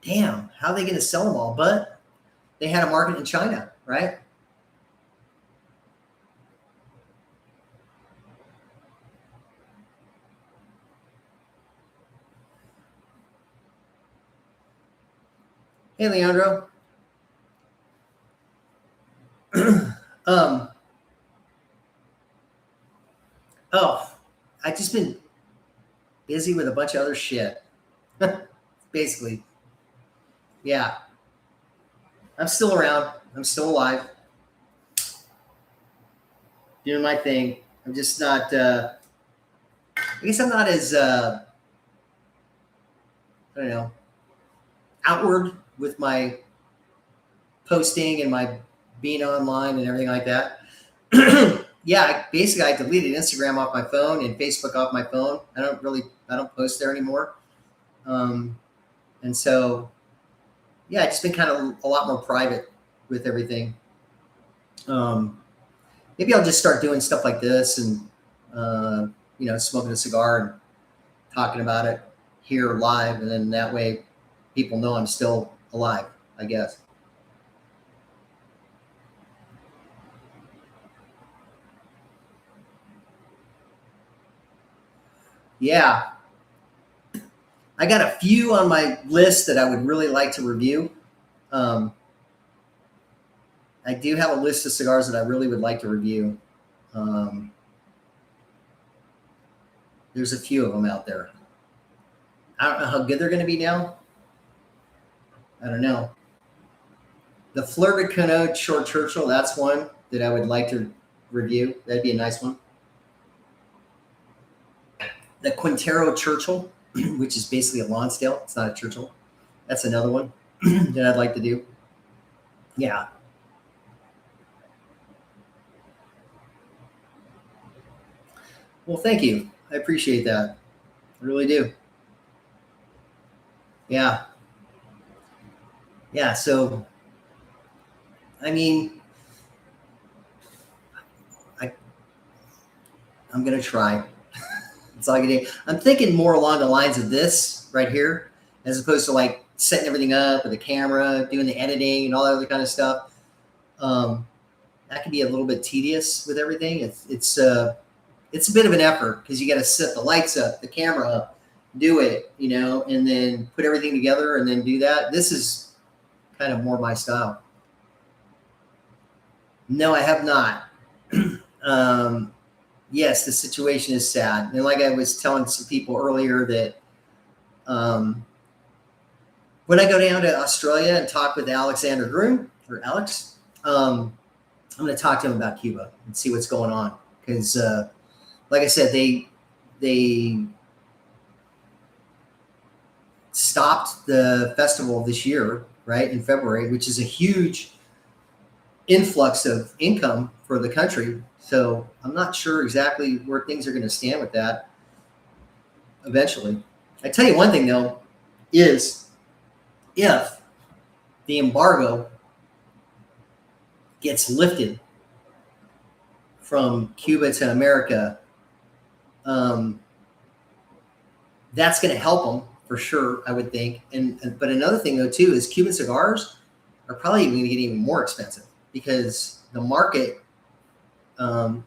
damn, how are they going to sell them all? But they had a market in China, right? Hey, Leandro. I've just been busy with a bunch of other shit. Basically. Yeah. I'm still around. I'm still alive. Doing my thing. I'm just not, I guess I'm not as, I don't know, outward with my posting and my being online and everything like that. Yeah, basically I deleted Instagram off my phone and Facebook off my phone. I don't post there anymore. And so, yeah, I've just been kind of a lot more private with everything. Maybe I'll just start doing stuff like this and, smoking a cigar and talking about it here live. And then that way people know I'm still alive, I guess. Yeah. I got a few on my list that I would really like to review. I do have a list of cigars that I really would like to review. There's a few of them out there. I don't know how good they're going to be now. I don't know. The Fleur de Cano Short Churchill, that's one that I would like to review. That'd be a nice one. The Quintero Churchill, which is basically a Lonsdale. It's not a Churchill. That's another one that I'd like to do. Yeah. Well, thank you. I appreciate that. I really do. Yeah. Yeah. So, I mean, I'm going to try. That's all I can do. I'm thinking more along the lines of this right here, as opposed to like setting everything up with the camera, doing the editing and all that other kind of stuff. That can be a little bit tedious with everything. It's a bit of an effort because you got to set the lights up, the camera up, do it, and then put everything together and then do that. This is kind of more my style. No, I have not. Yes, the situation is sad. And like I was telling some people earlier that when I go down to Australia and talk with Alexander Groom, or Alex, I'm going to talk to him about Cuba and see what's going on. Because, like I said, they stopped the festival this year, right, in February, which is a huge influx of income for the country. So I'm not sure exactly where things are going to stand with that eventually. I tell you one thing, though, is if the embargo gets lifted from Cuba to America, that's going to help them for sure, I would think. But another thing, though, too, is Cuban cigars are probably going to get even more expensive because the market,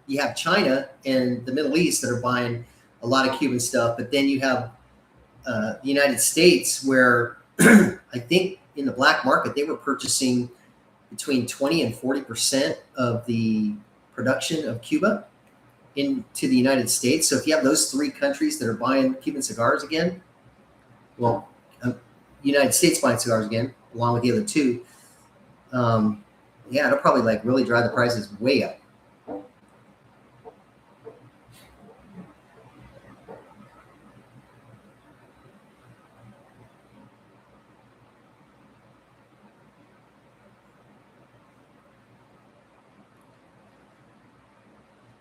you have China and the Middle East that are buying a lot of Cuban stuff, but then you have the United States where I think in the black market, they were purchasing between 20 and 40% of the production of Cuba into the United States. So if you have those three countries that are buying Cuban cigars again, well, United States buying cigars again, along with the other two, yeah, it'll probably like really drive the prices way up.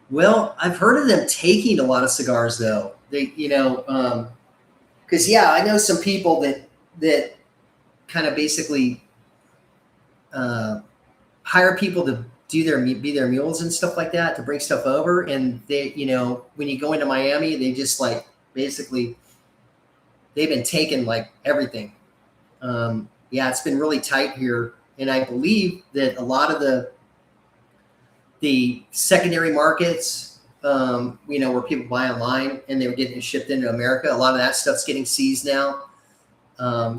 Well, I've heard of them taking a lot of cigars, though. They, because yeah, I know some people that kind of basically hire people to be their mules and stuff like that to bring stuff over, and they, when you go into Miami, they just like basically they've been taking like everything. Yeah, it's been really tight here, and I believe that a lot of the secondary markets, where people buy online and they were getting shipped into America, a lot of that stuff's getting seized now.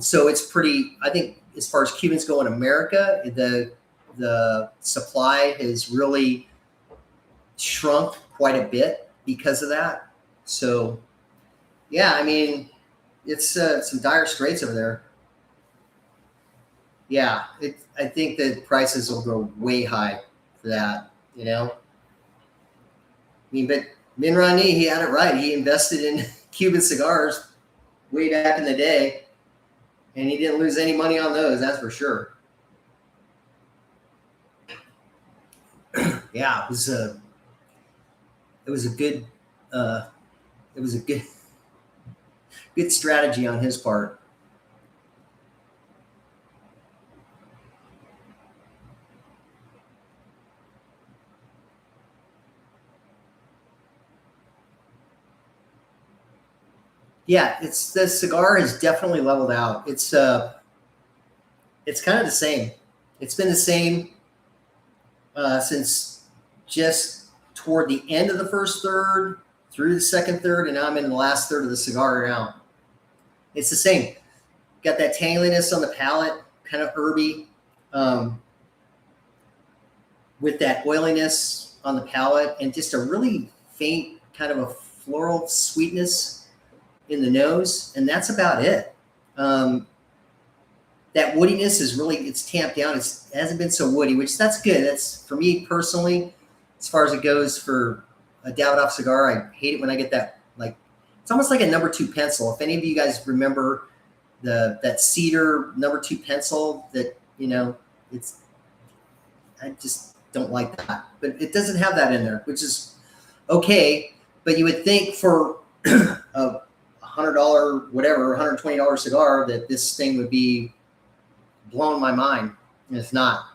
So it's pretty, I think as far as Cubans go in America, the supply has really shrunk quite a bit because of that. So yeah, I mean, it's some dire straits over there. Yeah, I think that prices will go way high for that. I mean, but Min Rani, he had it right. He invested in Cuban cigars way back in the day, and he didn't lose any money on those. That's for sure. Yeah, it was a good good strategy on his part. Yeah, it's the cigar has definitely leveled out. It's kind of the same. It's been the same since just toward the end of the first third through the second third, and now I'm in the last third of the cigar now. It's the same. Got that tangliness on the palate, kind of herby, with that oiliness on the palate, and just a really faint kind of a floral sweetness in the nose, and that's about it. That woodiness is really, it's tamped down. It hasn't been so woody, which that's good. That's for me personally, as far as it goes for a Davidoff cigar. I hate it when I get that, like, it's almost like a number 2 pencil. If any of you guys remember that cedar number 2 pencil that, I just don't like that, but it doesn't have that in there, which is okay. But you would think for a $100, whatever, $120 cigar, that this thing would be blowing my mind, and it's not.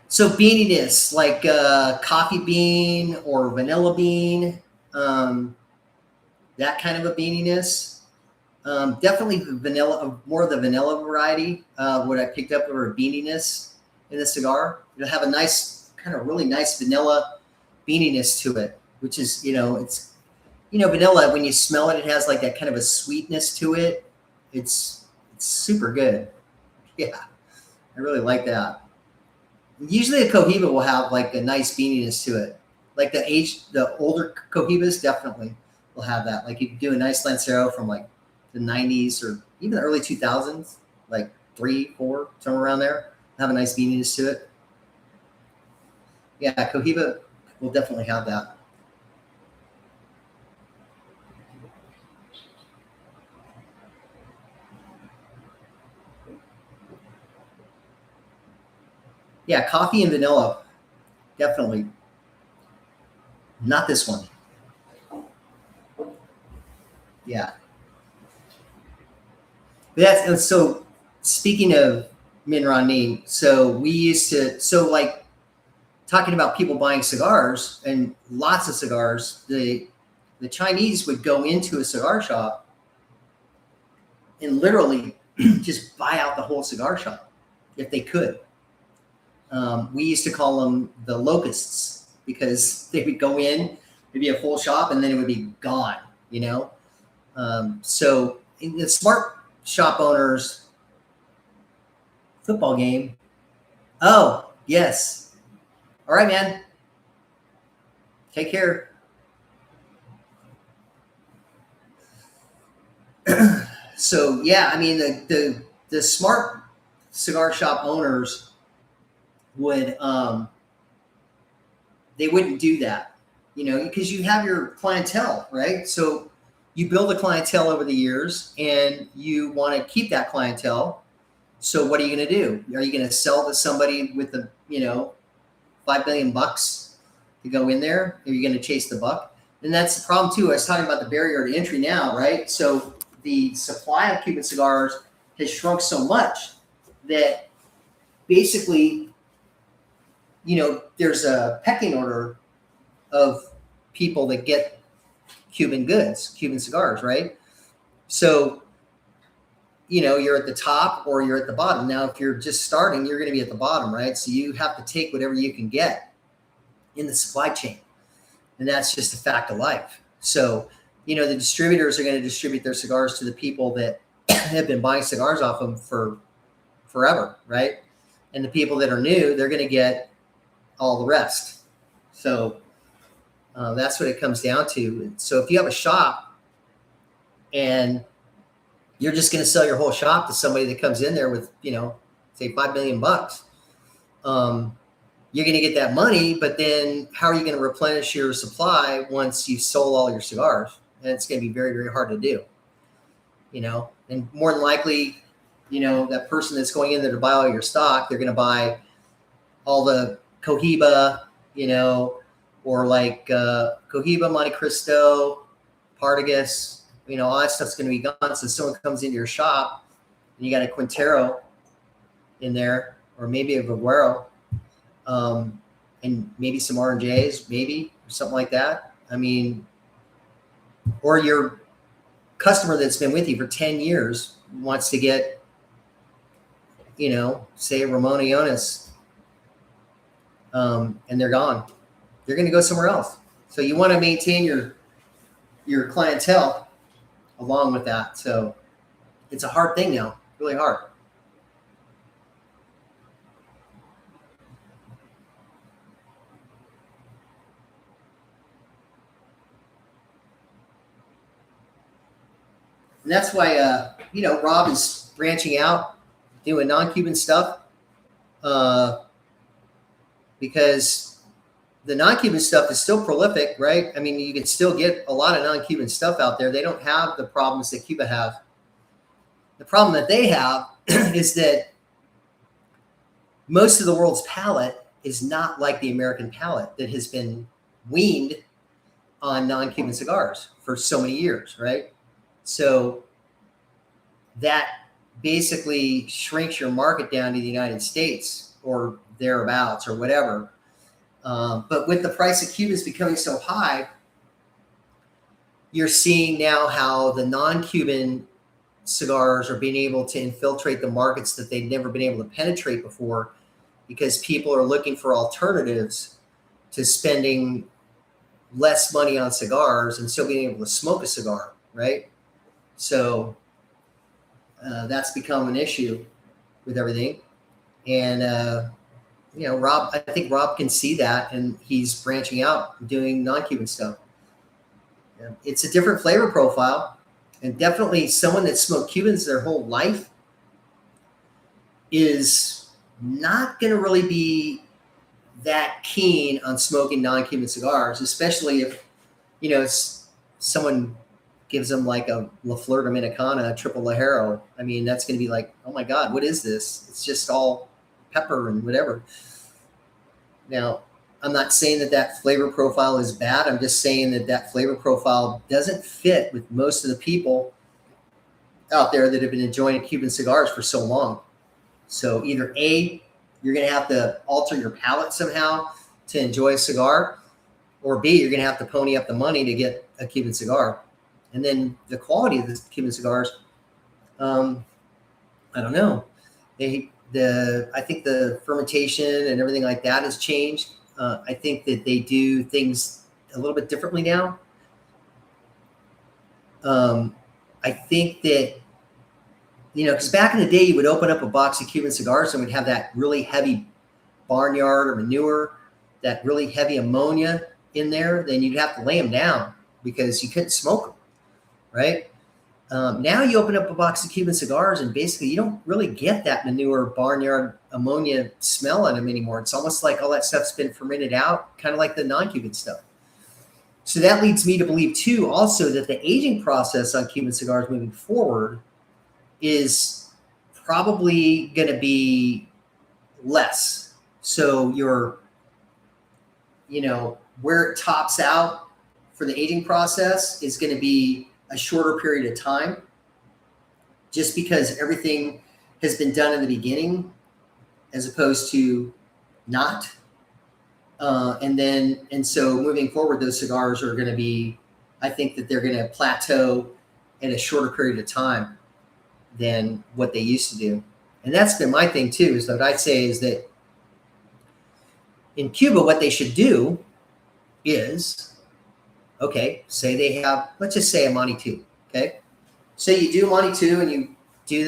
So beaniness, like coffee bean or vanilla bean, that kind of a beaniness. Definitely the vanilla, more of the vanilla variety. What I picked up were beaniness in the cigar. It'll have a nice, kind of really nice vanilla beaniness to it, which is, it's, vanilla. When you smell it, it has like that kind of a sweetness to it. It's super good. Yeah, I really like that. Usually a Cohiba will have like a nice beaniness to it. Like the older Cohibas definitely will have that. Like you do a nice Lancero from like the 90s or even the early 2000s, like 3, 4, somewhere around there, have a nice beaniness to it. Yeah, Cohiba will definitely have that. Yeah, coffee and vanilla, definitely. Not this one. Yeah. That's so. Speaking of Minran, so we used to like talking about people buying cigars and lots of cigars. The Chinese would go into a cigar shop and literally just buy out the whole cigar shop if they could. We used to call them the locusts because they would go in, it'd be a full shop, and then it would be gone. You know, so in the smart shop owners football game. Oh yes, all right, man. Take care. So yeah, I mean the smart cigar shop owners would they wouldn't do that, because you have your clientele, right? So you build a clientele over the years, and you want to keep that clientele. So what are you going to do? Are you going to sell to somebody with the 5 million bucks to go in there? Are you going to chase the buck? And that's the problem too. I was talking about the barrier to entry now, right? So the supply of Cuban cigars has shrunk so much that basically, there's a pecking order of people that get Cuban goods, Cuban cigars, right? So, you're at the top or you're at the bottom. Now, if you're just starting, you're going to be at the bottom, right? So you have to take whatever you can get in the supply chain. And that's just a fact of life. So, the distributors are going to distribute their cigars to the people that have been buying cigars off them for forever, right? And the people that are new, they're going to get all the rest. So that's what it comes down to. So if you have a shop and you're just going to sell your whole shop to somebody that comes in there with, say 5 million bucks, you're going to get that money, but then how are you going to replenish your supply once you've sold all your cigars? And it's going to be very, very hard to do, and more than likely, that person that's going in there to buy all your stock, they're going to buy all the Cohiba, or like Cohiba, Monte Cristo, Partagas, all that stuff's going to be gone. So someone comes into your shop and you got a Quintero in there, or maybe a Vaguero, and maybe some R&Js, maybe, or something like that. I mean, or your customer that's been with you for 10 years wants to get, say a Ramon Ionis, and they're gone. They're going to go somewhere else. So you want to maintain your clientele along with that. So it's a hard thing now, really hard. And that's why, Rob is branching out, doing non-Cuban stuff, because the non-Cuban stuff is still prolific, right? I mean, you can still get a lot of non-Cuban stuff out there. They don't have the problems that Cuba have. The problem that they have is that most of the world's palate is not like the American palate that has been weaned on non-Cuban cigars for so many years, right? So that basically shrinks your market down to the United States or thereabouts or whatever. But with the price of Cubans becoming so high, you're seeing now how the non-Cuban cigars are being able to infiltrate the markets that they've never been able to penetrate before, because people are looking for alternatives to spending less money on cigars and still being able to smoke a cigar, right? So that's become an issue with everything. And, Rob, I think Rob can see that, and he's branching out, doing non-Cuban stuff. It's a different flavor profile, and definitely someone that smoked Cubans their whole life is not going to really be that keen on smoking non-Cuban cigars, especially if, someone gives them like a La Flor Dominicana, a triple Lajero. I mean, that's going to be like, oh my God, what is this? It's just all pepper and whatever. Now, I'm not saying that flavor profile is bad. I'm just saying that flavor profile doesn't fit with most of the people out there that have been enjoying Cuban cigars for so long. So either A, you're going to have to alter your palate somehow to enjoy a cigar, or B, you're going to have to pony up the money to get a Cuban cigar. And then the quality of the Cuban cigars, I don't know. I think the fermentation and everything like that has changed. I think that they do things a little bit differently now. I think that, because back in the day, you would open up a box of Cuban cigars and would have that really heavy barnyard or manure, that really heavy ammonia in there. Then you'd have to lay them down because you couldn't smoke them, right? Now you open up a box of Cuban cigars and basically you don't really get that manure, barnyard, ammonia smell on them anymore. It's almost like all that stuff's been fermented out, kind of like the non-Cuban stuff. So that leads me to believe too, also, that the aging process on Cuban cigars moving forward is probably going to be less. So where it tops out for the aging process is going to be a shorter period of time, just because everything has been done in the beginning as opposed to not. And so moving forward, those cigars are going to be, I think that they're going to plateau in a shorter period of time than what they used to do. And that's been my thing too, is that I'd say is that in Cuba, what they should do is, okay, say they have, let's just say a Monte 2, okay? Say you do Monte 2 and you do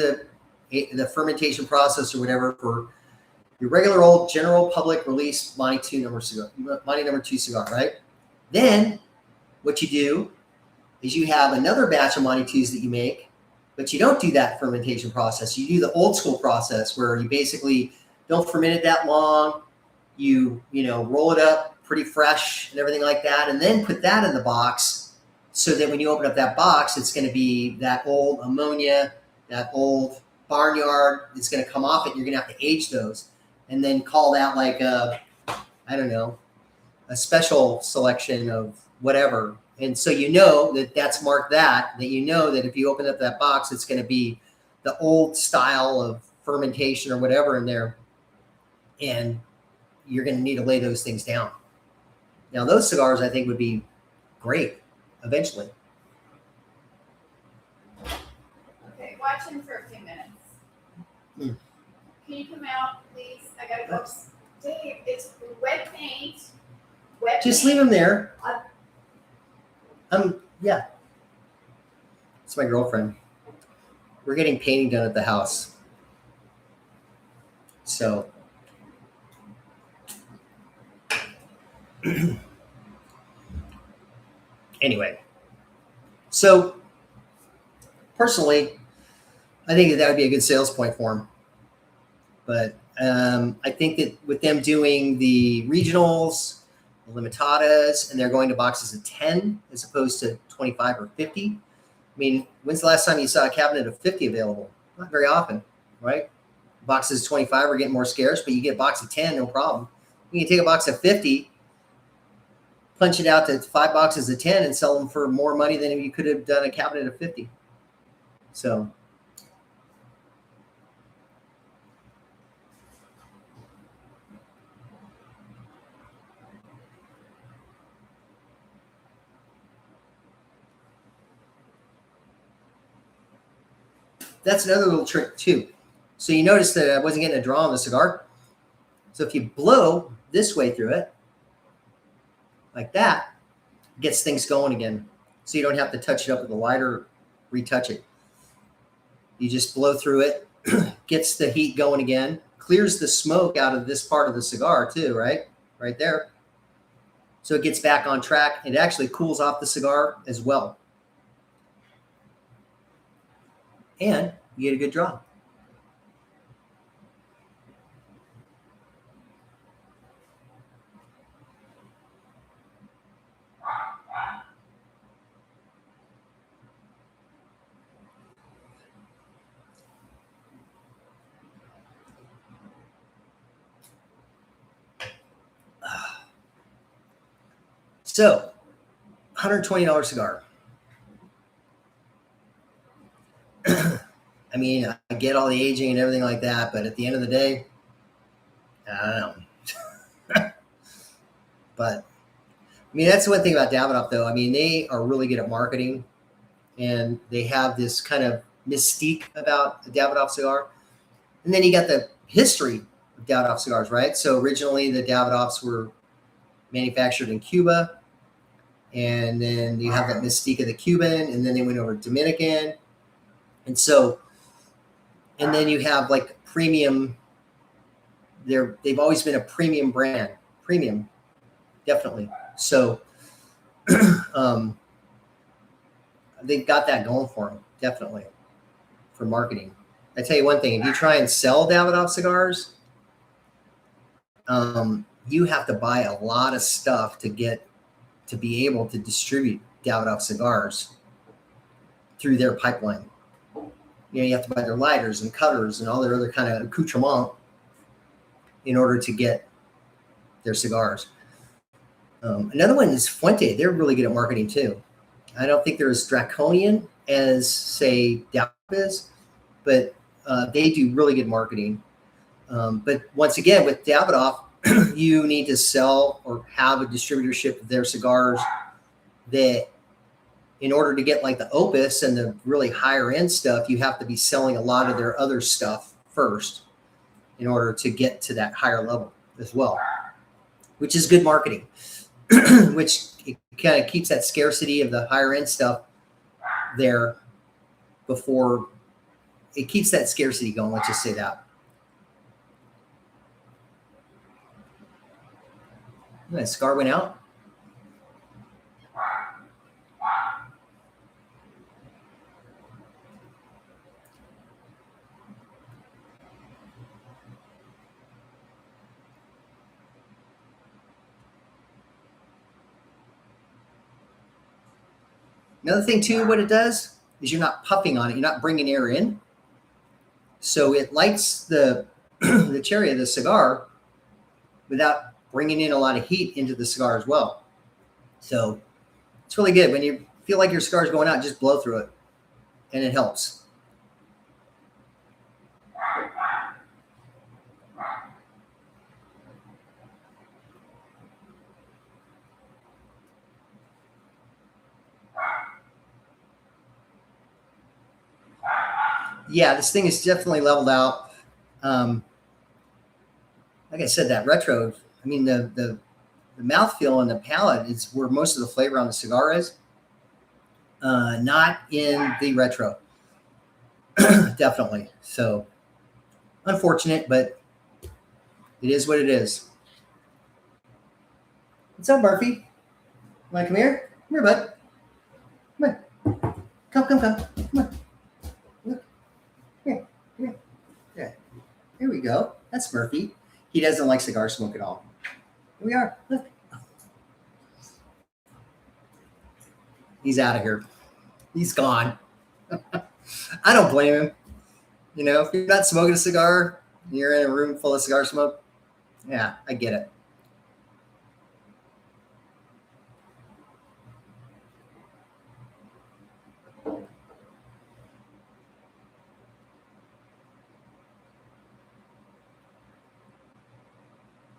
the fermentation process or whatever for your regular old general public release Monte number 2 cigar, right? Then what you do is you have another batch of Monte 2s that you make, but you don't do that fermentation process. You do the old school process where you basically don't ferment it that long. You roll it up pretty fresh and everything like that, and then put that in the box so that when you open up that box, it's going to be that old ammonia, that old barnyard. It's going to come off it. You're going to have to age those and then call that like a special selection of whatever. And so that's marked that if you open up that box, it's going to be the old style of fermentation or whatever in there. And you're going to need to lay those things down. Now, those cigars, I think, would be great eventually. Okay, watch him for a few minutes. Can you come out, please? I got to go. Dave, it's wet paint. Just leave him there. Yeah. It's my girlfriend. We're getting painting done at the house. So anyway, so personally, I think that would be a good sales point for him. But I think that with them doing the regionals, the limitadas, and they're going to boxes of 10 as opposed to 25 or 50. I mean, when's the last time you saw a cabinet of 50 available? Not very often, right? Boxes of 25 are getting more scarce, but you get a box of 10, no problem. You can take a box of 50, punch it out to 5 boxes of 10 and sell them for more money than if you could have done a cabinet of 50. So that's another little trick too. So you notice that I wasn't getting a draw on the cigar. So if you blow this way through it, like that, it gets things going again. So you don't have to touch it up with a lighter, retouch it. You just blow through it, gets the heat going again, clears the smoke out of this part of the cigar too, right? Right there. So it gets back on track. It actually cools off the cigar as well. And you get a good draw. So, $120 cigar. I mean, I get all the aging and everything like that, but at the end of the day, I don't know. But, I mean, that's the one thing about Davidoff, though. I mean, they are really good at marketing, and they have this kind of mystique about a Davidoff cigar. And then you got the history of Davidoff cigars, right? So originally the Davidoffs were manufactured in Cuba, and then you have that mystique of the Cuban, and then they went over to Dominican. And so, and then you have like premium, they've always been a premium brand, premium, definitely. So they've got that going for them, definitely, for marketing. I tell you one thing, if you try and sell Davidoff cigars, you have to buy a lot of stuff to be able to distribute Davidoff cigars through their pipeline. You know, you have to buy their lighters and cutters and all their other kind of accoutrement in order to get their cigars. Another one is Fuente. They're really good at marketing too. I don't think they're as draconian as, say, Davidoff is, but they do really good marketing. But once again, with Davidoff, you need to sell or have a distributorship of their cigars that, in order to get like the Opus and the really higher end stuff, you have to be selling a lot of their other stuff first in order to get to that higher level as well, which is good marketing, which it kind of keeps that scarcity of the higher end stuff there before it keeps that scarcity going. Let's just say that. The cigar went out. Another thing too, what it does is you're not puffing on it. You're not bringing air in. So it lights the the cherry of the cigar without bringing in a lot of heat into the cigar as well. So it's really good. When you feel like your cigar is going out, just blow through it, and it helps. Yeah, this thing is definitely leveled out. Like I said, that retro, I mean, the mouthfeel and the palate is where most of the flavor on the cigar is. Not in the retro. Definitely. So, unfortunate, but it is what it is. What's up, Murphy? You want to come here? Come here, bud. Come on. Come. Come on. Look. Here. Yeah. Here we go. That's Murphy. He doesn't like cigar smoke at all. Here we are. Look. He's out of here. He's gone. I don't blame him. You know, if you're not smoking a cigar, you're in a room full of cigar smoke. Yeah, I get it.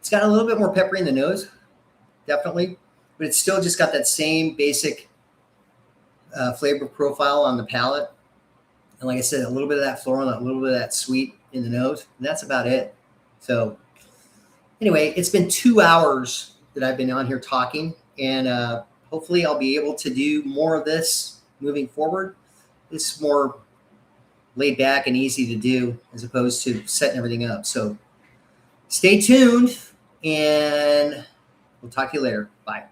It's got a little bit more peppery in the nose, definitely, but it's still just got that same basic flavor profile on the palate. And like I said, a little bit of that floral, a little bit of that sweet in the nose, and that's about it. So anyway, it's been 2 hours that I've been on here talking, and hopefully I'll be able to do more of this moving forward. It's more laid back and easy to do as opposed to setting everything up. So stay tuned, and we'll talk to you later. Bye.